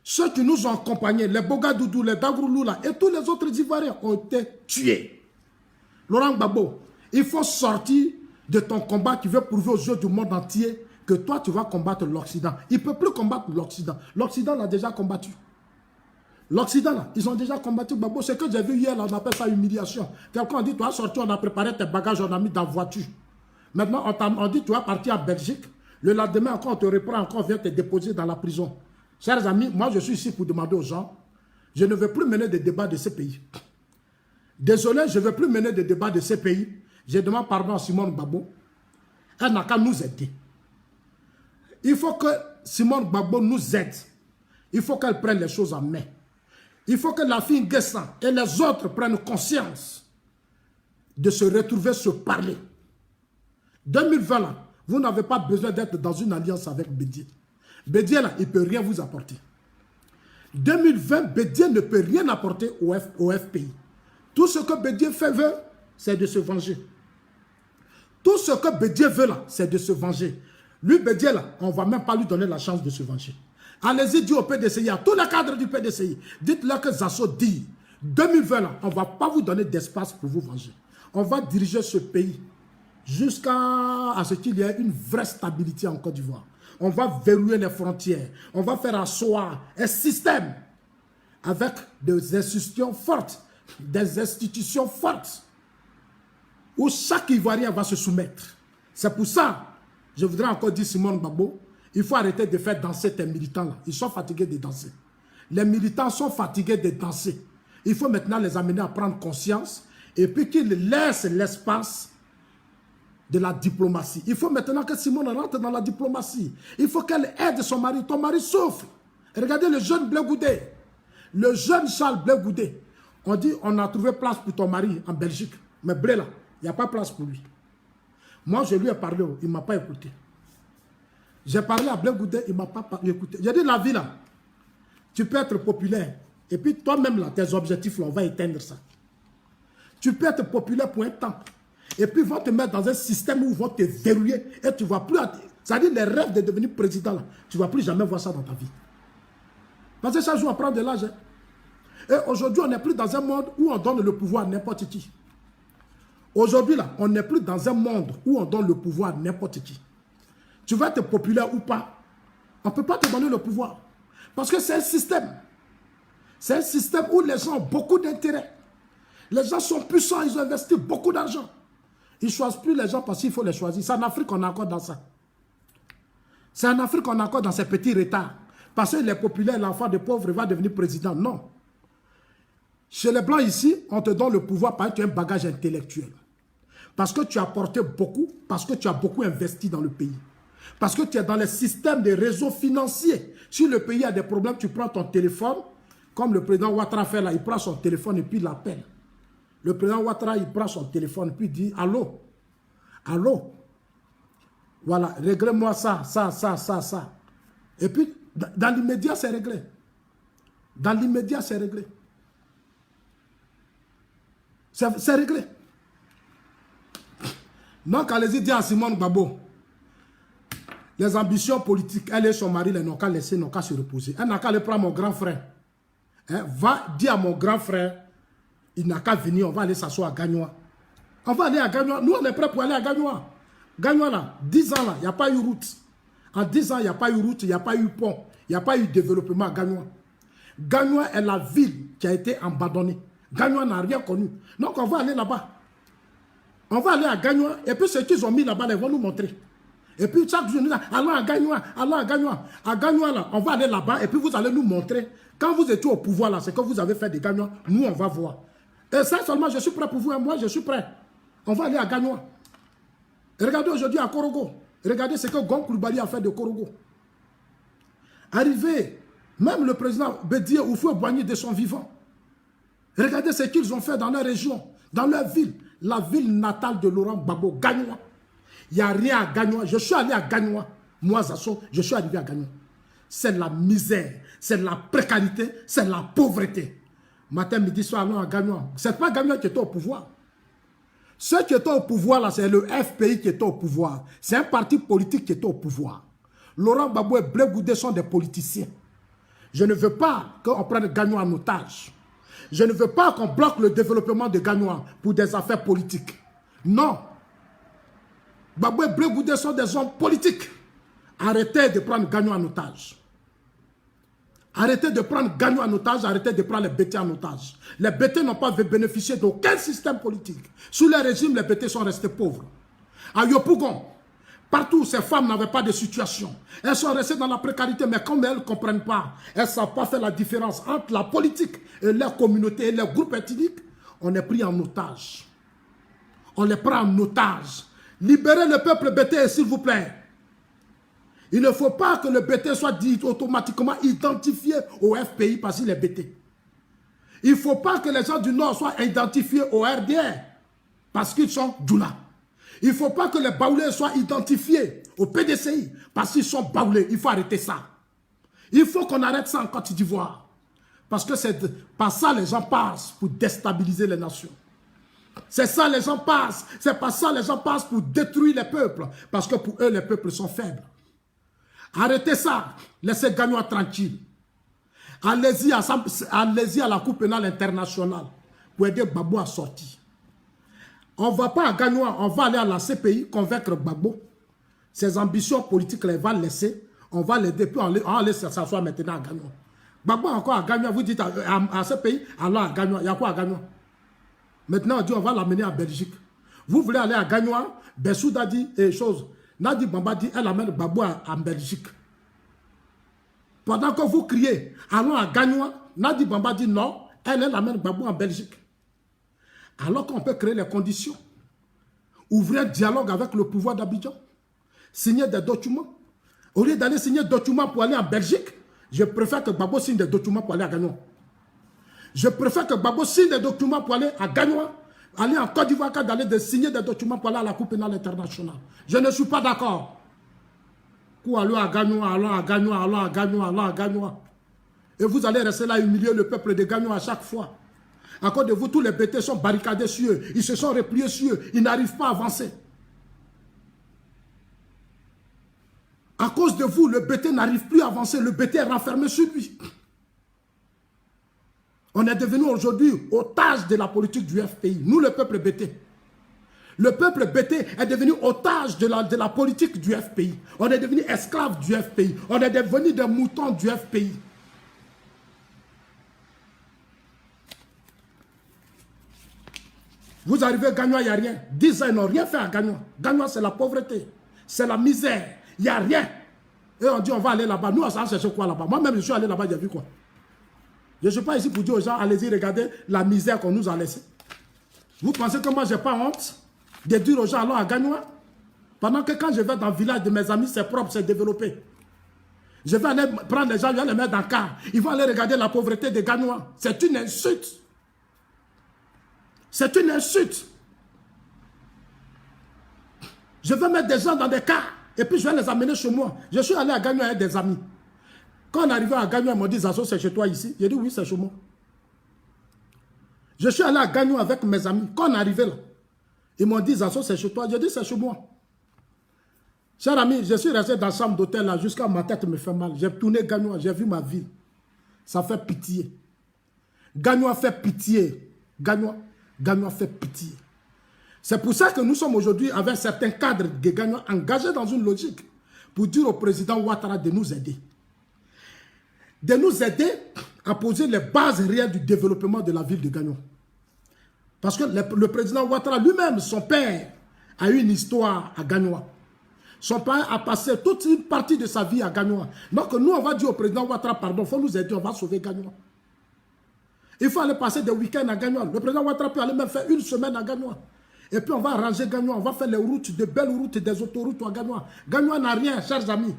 Ceux qui nous ont accompagnés, les Bogadoudou, les Dagrouloula et tous les autres Ivoiriens ont été tués. Laurent Gbagbo, il faut sortir de ton combat qui veut prouver aux yeux du monde entier que toi tu vas combattre l'Occident. Il ne peut plus combattre l'Occident. L'Occident l'a déjà combattu. L'Occident, là, ils ont déjà combattu Gbagbo. Ce que j'ai vu hier, là, on appelle ça humiliation. Quelqu'un a dit, tu as sorti, on a préparé tes bagages, on a mis dans la voiture. Maintenant, on dit, tu vas partir en Belgique. Le lendemain, encore, on te reprend, encore, on vient te déposer dans la prison. Chers amis, moi, je suis ici pour demander aux gens, je ne veux plus mener des débats de ces pays. Désolé, je ne veux plus mener des débats de ces pays. Je demande pardon à Simone Gbagbo. Elle n'a qu'à nous aider. Il faut que Simone Gbagbo nous aide. Il faut qu'elle prenne les choses en main. Il faut que la fille Nguessan et les autres prennent conscience de se retrouver, se parler. 2020, là, vous n'avez pas besoin d'être dans une alliance avec Bédié. Bédié, là, il ne peut rien vous apporter. 2020, Bédié ne peut rien apporter au FPI. Tout ce que Bédié veut, c'est de se venger. Tout ce que Bédié veut, là, c'est de se venger. Lui, Bédié, là, on ne va même pas lui donner la chance de se venger. Allez-y, dites au PDCI, à tous les cadres du PDCI, dites-leur que Zasso dit, 2020, là, on ne va pas vous donner d'espace pour vous venger. On va diriger ce pays jusqu'à ce qu'il y ait une vraie stabilité en Côte d'Ivoire. On va verrouiller les frontières. On va faire asseoir un système avec des institutions fortes, où chaque Ivoirien va se soumettre. C'est pour ça, je voudrais encore dire Simone Gbagbo, il faut arrêter de faire danser tes militants-là. Ils sont fatigués de danser. Les militants sont fatigués de danser. Il faut maintenant les amener à prendre conscience et puis qu'ils laissent l'espace de la diplomatie. Il faut maintenant que Simone rentre dans la diplomatie. Il faut qu'elle aide son mari. Ton mari souffre. Et regardez le jeune Blé Goudé. Le jeune Charles Blé Goudé. On dit, on a trouvé place pour ton mari en Belgique. Mais Blé là, il n'y a pas place pour lui. Moi, je lui ai parlé, il ne m'a pas écouté. J'ai parlé à Blé Goudé, il ne m'a pas écouté. J'ai dit, la vie là, tu peux être populaire. Et puis toi-même là, tes objectifs là, on va éteindre ça. Tu peux être populaire pour un temps. Et puis, ils vont te mettre dans un système où ils vont te verrouiller. Et tu ne vas plus... C'est-à-dire, les rêves de devenir président, là, tu ne vas plus jamais voir ça dans ta vie. Parce que chaque jour, on prend de l'âge. Hein. Et aujourd'hui, on n'est plus dans un monde où on donne le pouvoir à n'importe qui. Aujourd'hui, là, on n'est plus dans un monde où on donne le pouvoir à n'importe qui. Tu vas être populaire ou pas, on ne peut pas te donner le pouvoir. Parce que c'est un système. C'est un système où les gens ont beaucoup d'intérêt. Les gens sont puissants, ils ont investi beaucoup d'argent. Ils ne choisissent plus les gens parce qu'il faut les choisir. C'est en Afrique qu'on est encore dans ça. C'est en Afrique qu'on est encore dans ces petits retards. Parce que les populaires, l'enfant des pauvres va devenir président. Non. Chez les Blancs ici, on te donne le pouvoir parce que tu as un bagage intellectuel. Parce que tu as apporté beaucoup, parce que tu as beaucoup investi dans le pays. Parce que tu es dans les systèmes des réseaux financiers. Si le pays a des problèmes, tu prends ton téléphone, comme le président Ouattara fait là, il prend son téléphone et puis il l'appelle. Le président Ouattara, il prend son téléphone et puis il dit « Allô, allô, voilà, réglez-moi ça. » Et puis, dans l'immédiat, c'est réglé. Dans l'immédiat, c'est réglé. C'est réglé. Donc, allez-y dire à Simone Gbagbo, les ambitions politiques, elle et son mari, ils n'ont qu'à laisser, n'ont qu'à se reposer. Elle n'a qu'à aller prendre mon grand frère. Hein, va dire à mon grand frère, il n'a qu'à venir, on va aller s'asseoir à Gagnoa. On va aller à Gagnoa. Nous, on est prêts pour aller à Gagnoa. Gagnoa, là, 10 ans, là, il n'y a pas eu route. En 10 ans, il n'y a pas eu route, il n'y a pas eu pont, il n'y a pas eu développement à Gagnoa. Gagnoa est la ville qui a été abandonnée. Gagnoa n'a rien connu. Donc, on va aller là-bas. On va aller à Gagnoa, et puis ceux qu'ils ont mis là-bas, ils vont nous montrer. Et puis chaque jour, nous disons, allons à Gagnoa, allons à Gagnoa. À Gagnoa, là, on va aller là-bas, et puis vous allez nous montrer. Quand vous étiez au pouvoir, là, c'est que vous avez fait des Gagnoa, nous, on va voir. Et ça seulement, je suis prêt pour vous, et moi, je suis prêt. On va aller à Gagnoa. Et regardez aujourd'hui à Korogo. Regardez ce que Gon Coulibaly a fait de Korogo. Arrivé, même le président Bédié Houphouët-Boigny de son vivant. Regardez ce qu'ils ont fait dans leur région, dans leur ville. La ville natale de Laurent Gbagbo, Gagnoa. Il n'y a rien à Gagnoa. Je suis allé à Gagnoa. Moi, Zasso, je suis arrivé à Gagnoa. C'est la misère, c'est la précarité, c'est la pauvreté. Matin, midi, soir, allons à Gagnoa. Ce n'est pas Gagnoa qui est au pouvoir. Ceux qui étaient au pouvoir, là, c'est le FPI qui est au pouvoir. C'est un parti politique qui est au pouvoir. Laurent Gbagbo et Blé Goudé sont des politiciens. Je ne veux pas qu'on prenne Gagnoa en otage. Je ne veux pas qu'on bloque le développement de Gagnoa pour des affaires politiques. Non. Gbagbo et Blé Goudé sont des hommes politiques. Arrêtez de prendre Gagnoa en otage. Arrêtez de prendre Gagnoa en otage, arrêtez de prendre les Bété en otage. Les Bété n'ont pas bénéficié d'aucun système politique. Sous le régime, les Bété sont restés pauvres. À Yopougon, partout, ces femmes n'avaient pas de situation. Elles sont restées dans la précarité, mais comme elles ne comprennent pas, elles ne savent pas faire la différence entre la politique et leur communauté et leur groupe ethnique, on est pris en otage. On les prend en otage. Libérez le peuple Bété, s'il vous plaît. Il ne faut pas que le Bété soit dit automatiquement identifié au FPI parce qu'il est Bété. Il ne faut pas que les gens du Nord soient identifiés au RDR parce qu'ils sont Djoula. Il ne faut pas que les Baoulés soient identifiés au PDCI parce qu'ils sont Baoulés. Il faut arrêter ça. Il faut qu'on arrête ça en Côte d'Ivoire. Parce que c'est par ça les gens passent pour déstabiliser les nations. C'est ça les gens passent. C'est par ça les gens passent pour détruire les peuples. Parce que pour eux, les peuples sont faibles. Arrêtez ça. Laissez Gagnoa tranquille. Allez-y à la Cour pénale internationale pour aider Gbagbo à sortir. On ne va pas à Gagnoa, on va aller à la CPI, convaincre Gbagbo. Ses ambitions politiques, les va laisser. On va l'aider, puis on va laisser s'asseoir maintenant à Gagnoa. Gbagbo encore à Gagnoa, vous dites à CPI, alors à Gagnoa. Il y a quoi à Gagnoa? Maintenant, on dit on va l'amener en Belgique. Vous voulez aller à Gagnoa, Bessouda dit et chose. Nadi Bamba dit, elle amène Gbagbo en Belgique. Pendant que vous criez, allons à Gagnoa, Nadi Bamba dit non, elle amène Gbagbo en Belgique. Alors qu'on peut créer les conditions. Ouvrir un dialogue avec le pouvoir d'Abidjan. Signer des documents. Au lieu d'aller signer des documents pour aller en Belgique, je préfère que Gbagbo signe des documents pour aller à Gagnoa. Je préfère que Gbagbo signe des documents pour aller à Gagnoa, aller en Côte d'Ivoire, d'aller signer des documents pour aller à la Cour pénale internationale. Je ne suis pas d'accord. Allons à Gagnoa, allons à Gagnoa, allons à Gagnoa, allons à Gagnoa. Et vous allez rester là humilier le peuple de Gagnoa à chaque fois. À cause de vous, tous les BT sont barricadés sur eux. Ils se sont repliés sur eux. Ils n'arrivent pas à avancer. À cause de vous, le BT n'arrive plus à avancer. Le BT est renfermé sur lui. On est devenu aujourd'hui otage de la politique du FPI. Nous, le peuple BT. Le peuple BT est devenu otage de la politique du FPI. On est devenu esclave du FPI. On est devenu des moutons du FPI. Vous arrivez à Gagnoa, il n'y a rien. 10 ans, ils n'ont rien fait à Gagnoa. Gagnoa, c'est la pauvreté. C'est la misère. Il n'y a rien. Et on dit, on va aller là-bas. Nous, on s'en cherche quoi là-bas? Moi-même, je suis allé là-bas, j'ai vu quoi? Je ne suis pas ici pour dire aux gens, allez-y, regardez la misère qu'on nous a laissée. Vous pensez que moi, je n'ai pas honte de dire aux gens, allons à Gagnoa? Pendant que quand je vais dans le village de mes amis, c'est propre, c'est développé. Je vais aller prendre les gens, je vais les mettre dans le car. Ils vont aller regarder la pauvreté des Gagnois. C'est une insulte. C'est une insulte. Je vais mettre des gens dans des cars et puis je vais les amener chez moi. Je suis allé à Gagnoa avec des amis. Quand on arrivait à Gagnoa, ils m'ont dit, Zazo, c'est chez toi ici? J'ai dit, oui, c'est chez moi. Je suis allé à Gagnoa avec mes amis. Quand on arrivait là, ils m'ont dit, Zazo, c'est chez toi? J'ai dit, c'est chez moi. Cher ami, je suis resté dans la chambre d'hôtel là jusqu'à ma tête me fait mal. J'ai tourné Gagnoa, j'ai vu ma ville. Ça fait pitié. Gagnoa fait pitié. Gagnoa fait pitié. C'est pour ça que nous sommes aujourd'hui avec certains cadres de Gagnoa engagés dans une logique pour dire au président Ouattara de nous aider. De nous aider à poser les bases réelles du développement de la ville de Gagnoa. Parce que le président Ouattara lui-même, son père, a eu une histoire à Gagnoa. Son père a passé toute une partie de sa vie à Gagnoa. Donc nous, on va dire au président Ouattara, pardon, il faut nous aider, on va sauver Gagnoa. Il faut aller passer des week-ends à Gagnoa. Le président Ouattara peut aller même faire une semaine à Gagnoa. Et puis on va arranger Gagnoa, on va faire les routes, de belles routes, des autoroutes à Gagnoa. Gagnoa n'a rien, chers amis.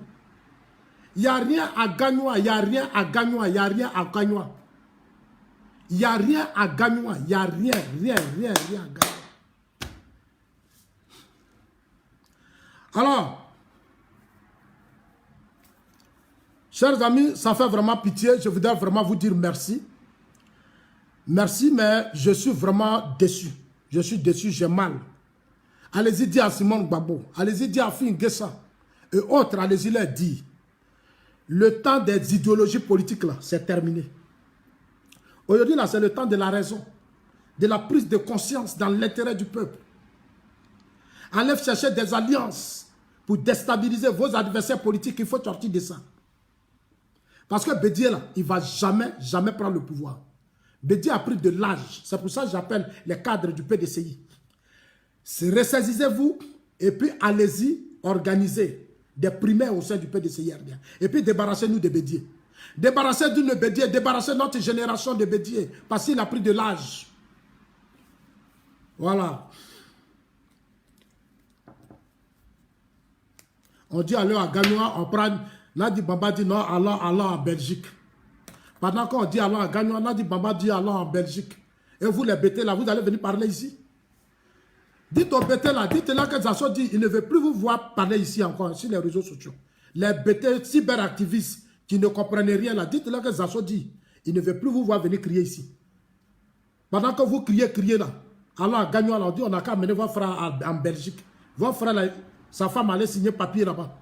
Il n'y a rien à Gagnoa, il n'y a rien à Gagnoa, il n'y a rien à Gagnoa. Il n'y a rien à Gagnoa, il n'y a rien à Gagnoa. Alors, chers amis, ça fait vraiment pitié. Je voudrais vraiment vous dire merci. Merci, mais je suis vraiment déçu. Je suis déçu, j'ai mal. Allez-y dire à Simone Gbagbo, allez-y dire à Finn Gessa et autres, allez-y leur dire. Le temps des idéologies politiques, là, c'est terminé. Aujourd'hui, là, c'est le temps de la raison, de la prise de conscience dans l'intérêt du peuple. Allez chercher des alliances pour déstabiliser vos adversaires politiques. Il faut sortir de ça. Parce que Bédié, là, il ne va jamais prendre le pouvoir. Bédié a pris de l'âge. C'est pour ça que j'appelle les cadres du PDCI. Ressaisissez-vous et puis allez-y organiser des primaires au sein du PDCI. Et puis débarrassez-nous de Bédié. Débarrassez-nous de Bédié, débarrassez notre génération de Bédié. Parce qu'il a pris de l'âge. Voilà. On dit alors à Gagnoa, on prend... Nadi Bamba dit non, allons en Belgique. Pendant qu'on dit allons à Gagnoa, Nadi Bamba dit allons en Belgique. Et vous les bêtés là, vous allez venir parler ici. Dites aux bêtés là, dites-là que Zasso dit, il ne veut plus vous voir parler ici encore, sur les réseaux sociaux. Les bêtés cyberactivistes qui ne comprennent rien là, dites-là que Zasso dit, il ne veut plus vous voir venir crier ici. Pendant que vous criez là, allons à Gagnoa, on dit on n'a qu'à amener votre frère en Belgique. Votre frère là, sa femme allait signer papier là-bas.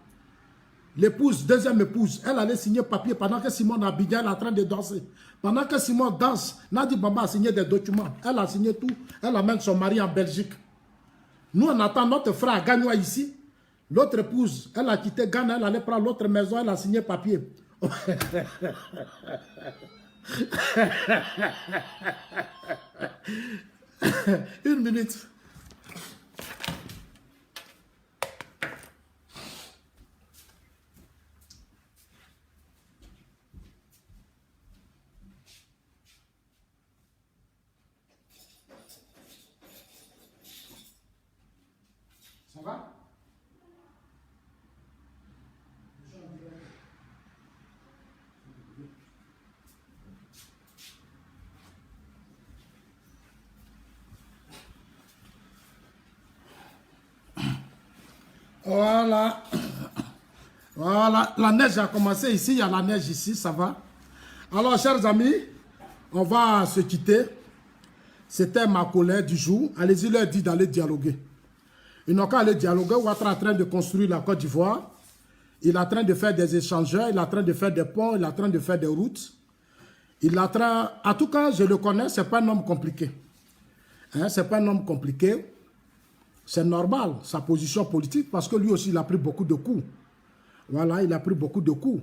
L'épouse, deuxième épouse, elle allait signer papier pendant que Simon Abidjan est en train de danser. Pendant que Simon danse, Nadi Bamba a signé des documents. Elle a signé tout. Elle amène son mari en Belgique. Nous, on attend notre frère Gagnoa ici. L'autre épouse, elle a quitté Ghana, elle allait prendre l'autre maison, elle a signé papier. Une minute. Ça va? Voilà. Voilà. La neige a commencé ici. Il y a la neige ici. Ça va. Alors, chers amis, on va se quitter. C'était ma collègue du jour. Allez-y, leur dit d'aller dialoguer. Ils n'ont qu'à aller dialoguer. Ouattara est en train de construire la Côte d'Ivoire. Il est en train de faire des échangeurs. Il est en train de faire des ponts. Il est en train de faire des routes. Il est en train... En tout cas, je le connais. Ce n'est pas un homme compliqué. Hein, ce n'est pas un homme compliqué. C'est normal, sa position politique, parce que lui aussi, il a pris beaucoup de coups. Voilà, il a pris beaucoup de coups.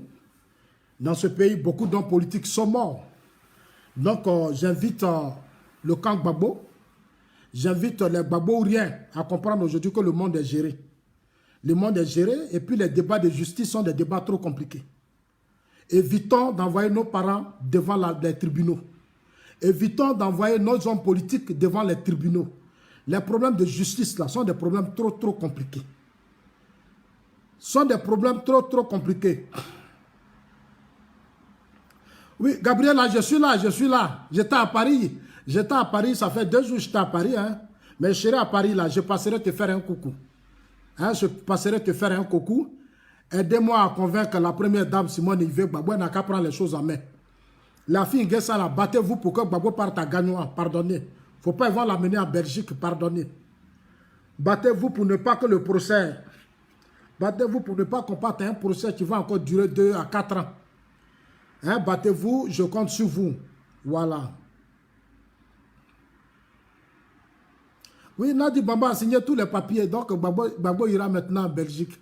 Dans ce pays, beaucoup d'hommes politiques sont morts. Donc, j'invite le camp Gbagbo, j'invite les Gbagbo-riens à comprendre aujourd'hui que le monde est géré. Le monde est géré et puis les débats de justice sont des débats trop compliqués. Évitons d'envoyer nos parents devant les tribunaux. Évitons d'envoyer nos hommes politiques devant les tribunaux. Les problèmes de justice là sont des problèmes trop compliqués. Sont des problèmes trop compliqués. Oui, Gabriela, je suis là. J'étais à Paris, ça fait 2 jours que j'étais à Paris. Hein. Mais je serai à Paris là, je passerai te faire un coucou. Hein, je passerai te faire un coucou. Aidez-moi à convaincre la première dame Simone Yves Gbagbo, elle n'a qu'à prendre les choses en main. La fille Nguessa là, battez-vous pour que Gbagbo parte à Gagnoa, pardonnez. Il ne faut pas ils vont l'amener en Belgique, pardonnez. Battez-vous pour ne pas que le procès... Battez-vous pour ne pas qu'on parte à un procès qui va encore durer 2 à 4 ans. Hein, battez-vous, je compte sur vous. Voilà. Oui, Nadi Bamba a signé tous les papiers. Donc, Gbagbo ira maintenant en Belgique.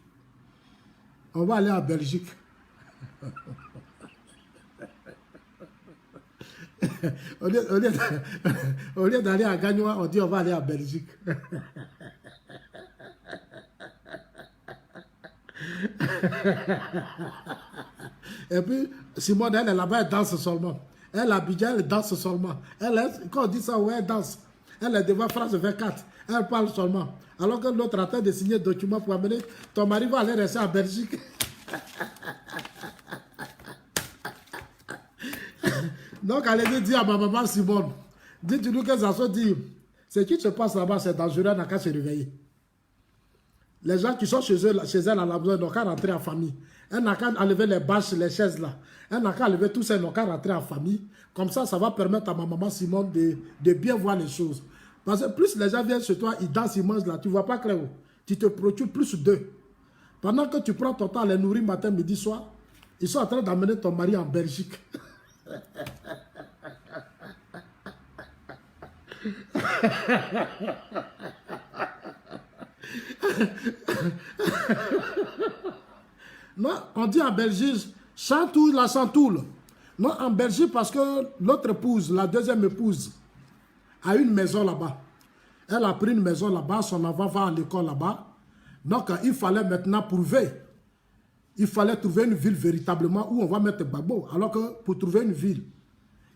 On va aller en Belgique. Au lieu d'aller à Gagnoa, on dit on va aller en Belgique. Et puis, Simone, elle est là-bas, elle danse seulement. Elle, Abidjan, elle danse seulement. Quand on dit ça, ouais, elle danse. Elle est devant France 24. Elle parle seulement. Alors que l'autre attend de signer le document pour amener. Ton mari va aller rester en Belgique. Donc, allez dire à ma maman Simone. Dites-nous que ça se dit. Ce qui se passe là-bas, c'est dangereux, elle n'a qu'à se réveiller. Les gens qui sont chez elle à la maison, ils n'ont qu'à rentrer en famille. Elle n'a qu'à enlever les bâches, les chaises là. Elle n'a qu'à enlever tout ça, ils n'ont qu'à rentrer en famille. Comme ça, ça va permettre à ma maman Simone de bien voir les choses. Parce que plus les gens viennent chez toi, ils dansent, ils mangent là, tu ne vois pas clair. Tu te procures plus d'eux. Pendant que tu prends ton temps à les nourrir matin, midi, soir, ils sont en train d'amener ton mari en Belgique. Non, on dit en Belgique, chantoule la chantoule. Non, en Belgique, parce que l'autre épouse, la deuxième épouse, a une maison là-bas. Elle a pris une maison là-bas, son enfant va à l'école là-bas. Donc, il fallait maintenant prouver. Il fallait trouver une ville véritablement où on va mettre Gbagbo. Alors que pour trouver une ville,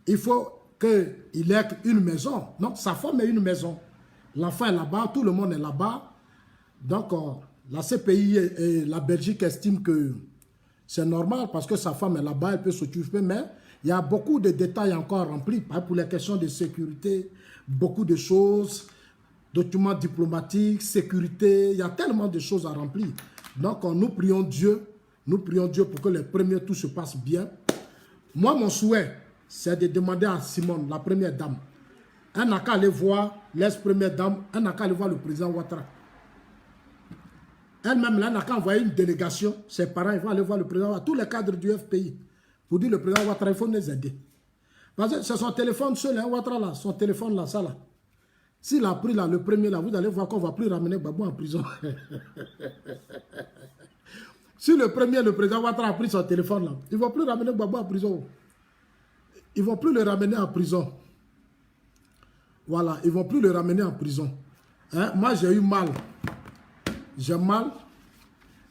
il faut qu'il ait une maison. Donc, sa femme est une maison. L'enfant est là-bas, tout le monde est là-bas. Donc, la CPI et la Belgique estiment que c'est normal parce que sa femme est là-bas, elle peut s'occuper, mais il y a beaucoup de détails encore remplis. Pour les questions de sécurité, beaucoup de choses, documents diplomatiques, sécurité, il y a tellement de choses à remplir. Donc, nous prions Dieu pour que les premiers tout se passe bien. Moi, mon souhait, c'est de demander à Simone, la première dame, elle n'a qu'à aller voir l'ex-première dame, elle n'a qu'à aller voir le président Ouattara. Elle-même, là, n'a qu'à envoyer une délégation. Ses parents, ils vont aller voir le président Ouattara, tous les cadres du FPI, pour dire le président Ouattara, il faut nous aider. Parce que c'est son téléphone seul, hein, Ouattara, là, son téléphone, là, ça, là. S'il a pris, là, le premier, là, vous allez voir qu'on ne va plus ramener Gbagbo en prison. Si le premier, le président Ouattara a pris son téléphone, là, il ne va plus ramener Gbagbo en prison. Ils ne vont plus le ramener en prison. Voilà, ils ne vont plus le ramener en prison. Hein? Moi, j'ai eu mal. J'ai mal.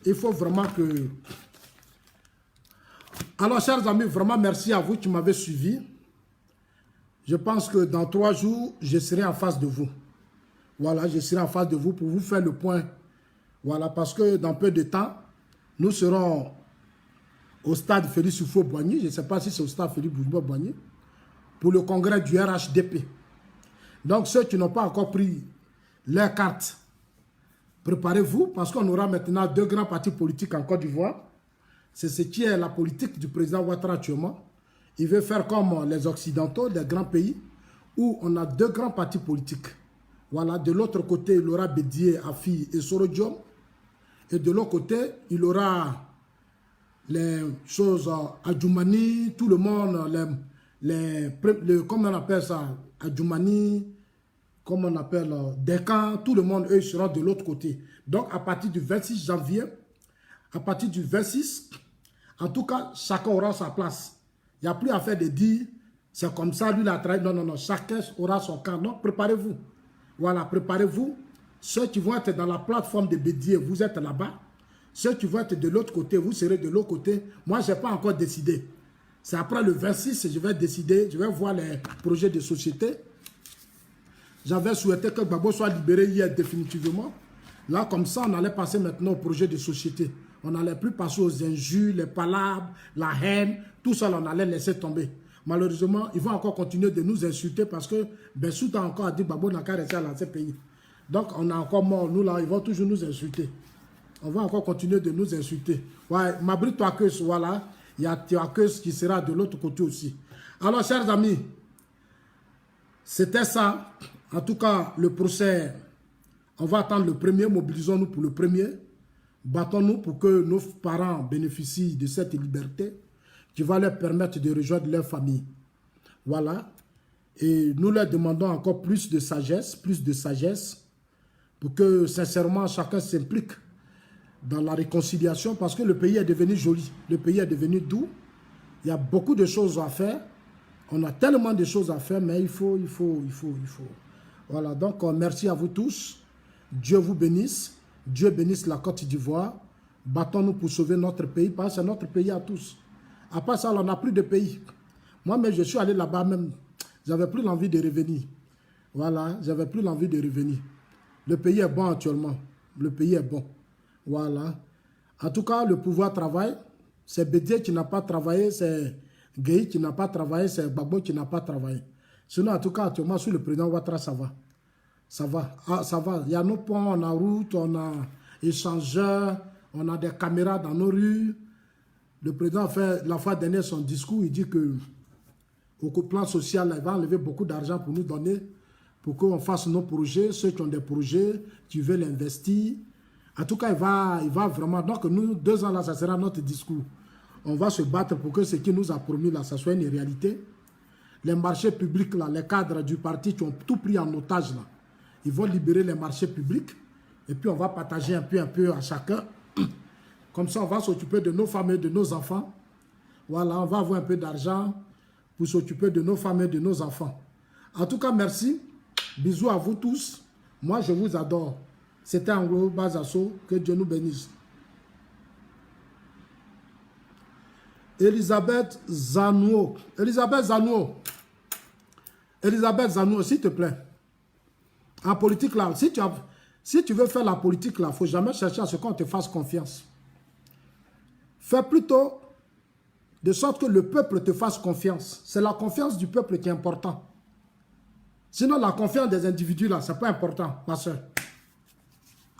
Il faut vraiment que... Alors, chers amis, vraiment merci à vous qui m'avez suivi. Je pense que dans 3 jours, je serai en face de vous. Voilà, je serai en face de vous pour vous faire le point. Voilà, parce que dans peu de temps, nous serons au stade Félix Houphouët-Boigny. Je ne sais pas si c'est au stade Félix Houphouët-Boigny. Pour le congrès du RHDP. Donc, ceux qui n'ont pas encore pris leur carte, préparez-vous parce qu'on aura maintenant 2 grands partis politiques en Côte d'Ivoire. C'est ce qui est la politique du président Ouattara actuellement. Il veut faire comme les Occidentaux, les grands pays, où on a 2 grands partis politiques. Voilà, de l'autre côté, il aura Bédié, Afi et Sorodium. Et de l'autre côté, il aura les choses Adjoumani, tout le monde, comment on appelle ça, Adjoumani, comment on appelle, Dekan, tout le monde, eux, seront de l'autre côté. Donc, à partir du 26 janvier, à partir du 26, en tout cas, chacun aura sa place. Il n'y a plus à faire de dire, c'est comme ça, lui, il a trahi. Non, non, non, chacun aura son camp. Donc, préparez-vous. Voilà, préparez-vous. Ceux qui vont être dans la plateforme de Bédié, vous êtes là-bas. Ceux qui vont être de l'autre côté, vous serez de l'autre côté. Moi, je n'ai pas encore décidé. C'est après le 26 que je vais décider. Je vais voir les projets de société. J'avais souhaité que Gbagbo soit libéré hier définitivement. Là, comme ça, on allait passer maintenant au projet de société. On n'allait plus passer aux injures, les palabres, la haine. Tout ça, on allait laisser tomber. Malheureusement, ils vont encore continuer de nous insulter parce que Bensouda a encore dit Gbagbo n'a qu'à rester dans ce pays. Donc, on a encore mort. Nous, là, ils vont toujours nous insulter. On va encore continuer de nous insulter. Ouais, Mabri Touakeus, voilà. Il y a Touakeus qui sera de l'autre côté aussi. Alors, chers amis, c'était ça. En tout cas, le procès, on va attendre le premier. Mobilisons-nous pour le premier. Battons-nous pour que nos parents bénéficient de cette liberté qui va leur permettre de rejoindre leur famille. Voilà. Et nous leur demandons encore plus de sagesse pour que, sincèrement, chacun s'implique dans la réconciliation parce que le pays est devenu joli, le pays est devenu doux. Il y a beaucoup de choses à faire. On a tellement de choses à faire, mais il faut. Voilà, donc merci à vous tous. Dieu vous bénisse. Dieu bénisse la Côte d'Ivoire. Battons-nous pour sauver notre pays, parce que c'est notre pays à tous. À part ça, on n'a plus de pays. Moi-même, je suis allé là-bas même. J'avais plus l'envie de revenir. Voilà, j'avais plus l'envie de revenir. Le pays est bon actuellement. Le pays est bon. Voilà. En tout cas, le pouvoir travaille. C'est Bédié qui n'a pas travaillé, c'est Gueye qui n'a pas travaillé, c'est Gbagbo qui n'a pas travaillé. Sinon, en tout cas, actuellement, sous le président Ouattara, ça va. Ça va. Ah, ça va. Il y a nos ponts, on a route, on a échangeurs, on a des caméras dans nos rues. Le président a fait la fois dernière son discours, il dit que au plan social, il va enlever beaucoup d'argent pour nous donner, pour qu'on fasse nos projets, ceux qui ont des projets, qui veulent investir. En tout cas, il va vraiment... Donc, nous, 2 ans là, ça sera notre discours. On va se battre pour que ce qu'il nous a promis là, ça soit une réalité. Les marchés publics, là, les cadres du parti qui ont tout pris en otage, là, ils vont libérer les marchés publics. Et puis, on va partager un peu à chacun. Comme ça, on va s'occuper de nos familles, de nos enfants. Voilà, on va avoir un peu d'argent pour s'occuper de nos familles, de nos enfants. En tout cas, merci. Bisous à vous tous. Moi, je vous adore. C'était en gros Bazasso. Que Dieu nous bénisse. Elisabeth Zanouo. Elisabeth Zanouo. Elisabeth Zanouo, s'il te plaît. En politique, là, si tu veux faire la politique, là, il ne faut jamais chercher à ce qu'on te fasse confiance. Fais plutôt de sorte que le peuple te fasse confiance. C'est la confiance du peuple qui est important. Sinon, la confiance des individus, là, ce n'est pas important, ma soeur.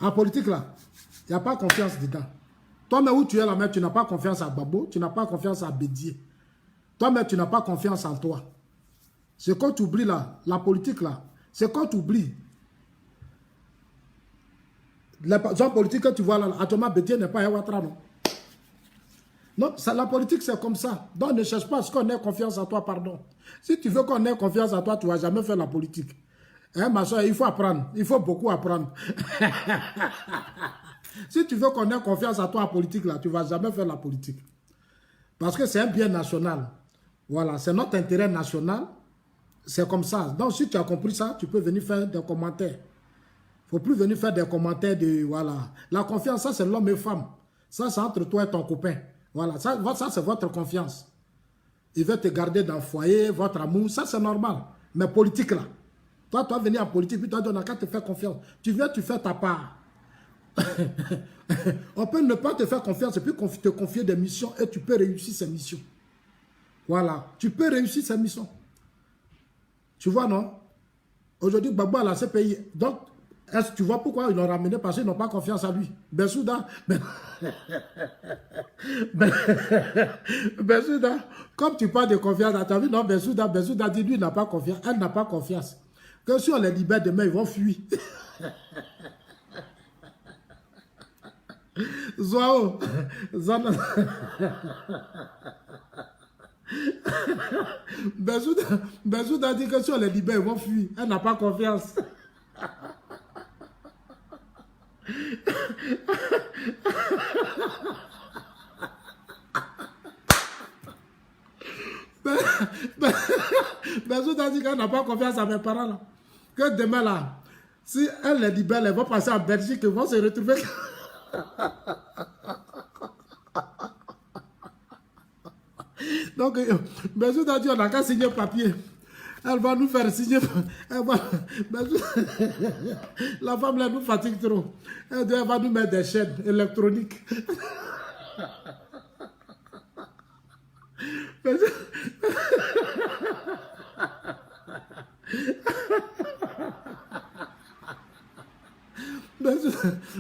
En politique, là, il n'y a pas confiance dedans. Toi-même, où tu es là-même, tu n'as pas confiance à Gbagbo, tu n'as pas confiance à Bédié. Toi-même, tu n'as pas confiance en toi. C'est quand tu oublies, là, la politique, là, c'est quand tu oublies. La politique que tu vois là, actuellement, Bédié n'est pas un Ouattara, non. Non, la politique, c'est comme ça. Donc, ne cherche pas à ce qu'on ait confiance en toi, pardon. Si tu veux qu'on ait confiance en toi, tu ne vas jamais faire la politique. Hein, ma soeur, il faut apprendre. Il faut beaucoup apprendre. Si tu veux qu'on ait confiance en toi en politique, là, tu ne vas jamais faire la politique. Parce que c'est un bien national. Voilà, c'est notre intérêt national. C'est comme ça. Donc, si tu as compris ça, tu peux venir faire des commentaires. Il ne faut plus venir faire des commentaires de... Voilà. La confiance, ça, c'est l'homme et femme. Ça, c'est entre toi et ton copain. Voilà, ça c'est votre confiance. Il veut te garder dans le foyer, votre amour, ça c'est normal. Mais politique là, toi tu vas venir en politique, puis toi tu n'as qu'à te faire confiance. Tu viens, tu fais ta part. On peut ne pas te faire confiance et puis te confier des missions et tu peux réussir ces missions. Voilà, tu peux réussir ces missions. Tu vois non? Aujourd'hui, Gbagbo a lancé pays. Donc, Est-ce que tu vois pourquoi ils l'ont ramené? Parce qu'ils n'ont pas confiance en lui. Bensouda, Bensouda, comme tu parles de confiance dans ta vie, non, Bensouda dit lui, il n'a pas confiance. Elle n'a pas confiance. Que si on les libère demain, ils vont fuir. Zoao, Bensouda dit que si on les libère, ils vont fuir. Elle n'a pas confiance. Bensouda dit qu'elle n'a pas confiance à mes parents là. Que demain là, si elle les libère, elles vont passer en Belgique, ils vont se retrouver. Donc, Bensouda dit on n'a qu'à signer papier. Elle va nous faire signer. La femme là nous fatigue trop. Elle va nous mettre des chaînes électroniques.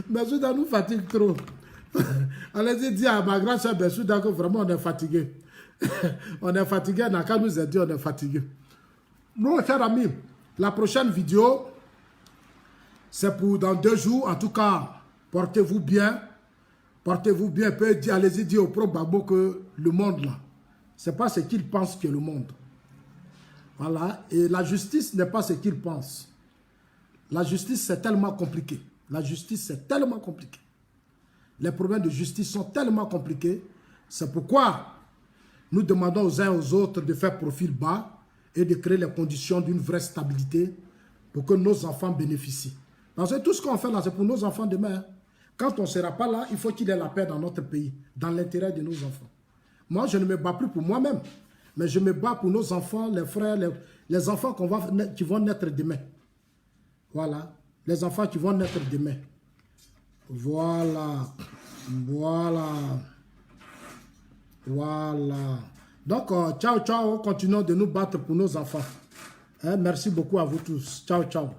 Bensouda nous fatigue trop. Allez-y dire à ma grande soeur Bensouda que vraiment on est fatigué. On est fatigué, on n'a qu'à nous aider, on est fatigué. Mon cher ami, la prochaine vidéo, c'est pour dans 2 jours. En tout cas, portez-vous bien. Portez-vous bien. Allez-y dire au propre Gbagbo que le monde là, c'est pas ce qu'il pense que le monde. Voilà. Et la justice n'est pas ce qu'il pense. La justice, c'est tellement compliqué. La justice, c'est tellement compliqué. Les problèmes de justice sont tellement compliqués. C'est pourquoi nous demandons aux uns et aux autres de faire profil bas et de créer les conditions d'une vraie stabilité pour que nos enfants bénéficient. Parce que tout ce qu'on fait là, c'est pour nos enfants demain. Quand on ne sera pas là, il faut qu'il y ait la paix dans notre pays, dans l'intérêt de nos enfants. Moi, je ne me bats plus pour moi-même, mais je me bats pour nos enfants, les frères, les enfants qui vont naître demain. Voilà, les enfants qui vont naître demain. Voilà, voilà, voilà. Donc, ciao, ciao, continuons de nous battre pour nos enfants. Hein, merci beaucoup à vous tous. Ciao, ciao.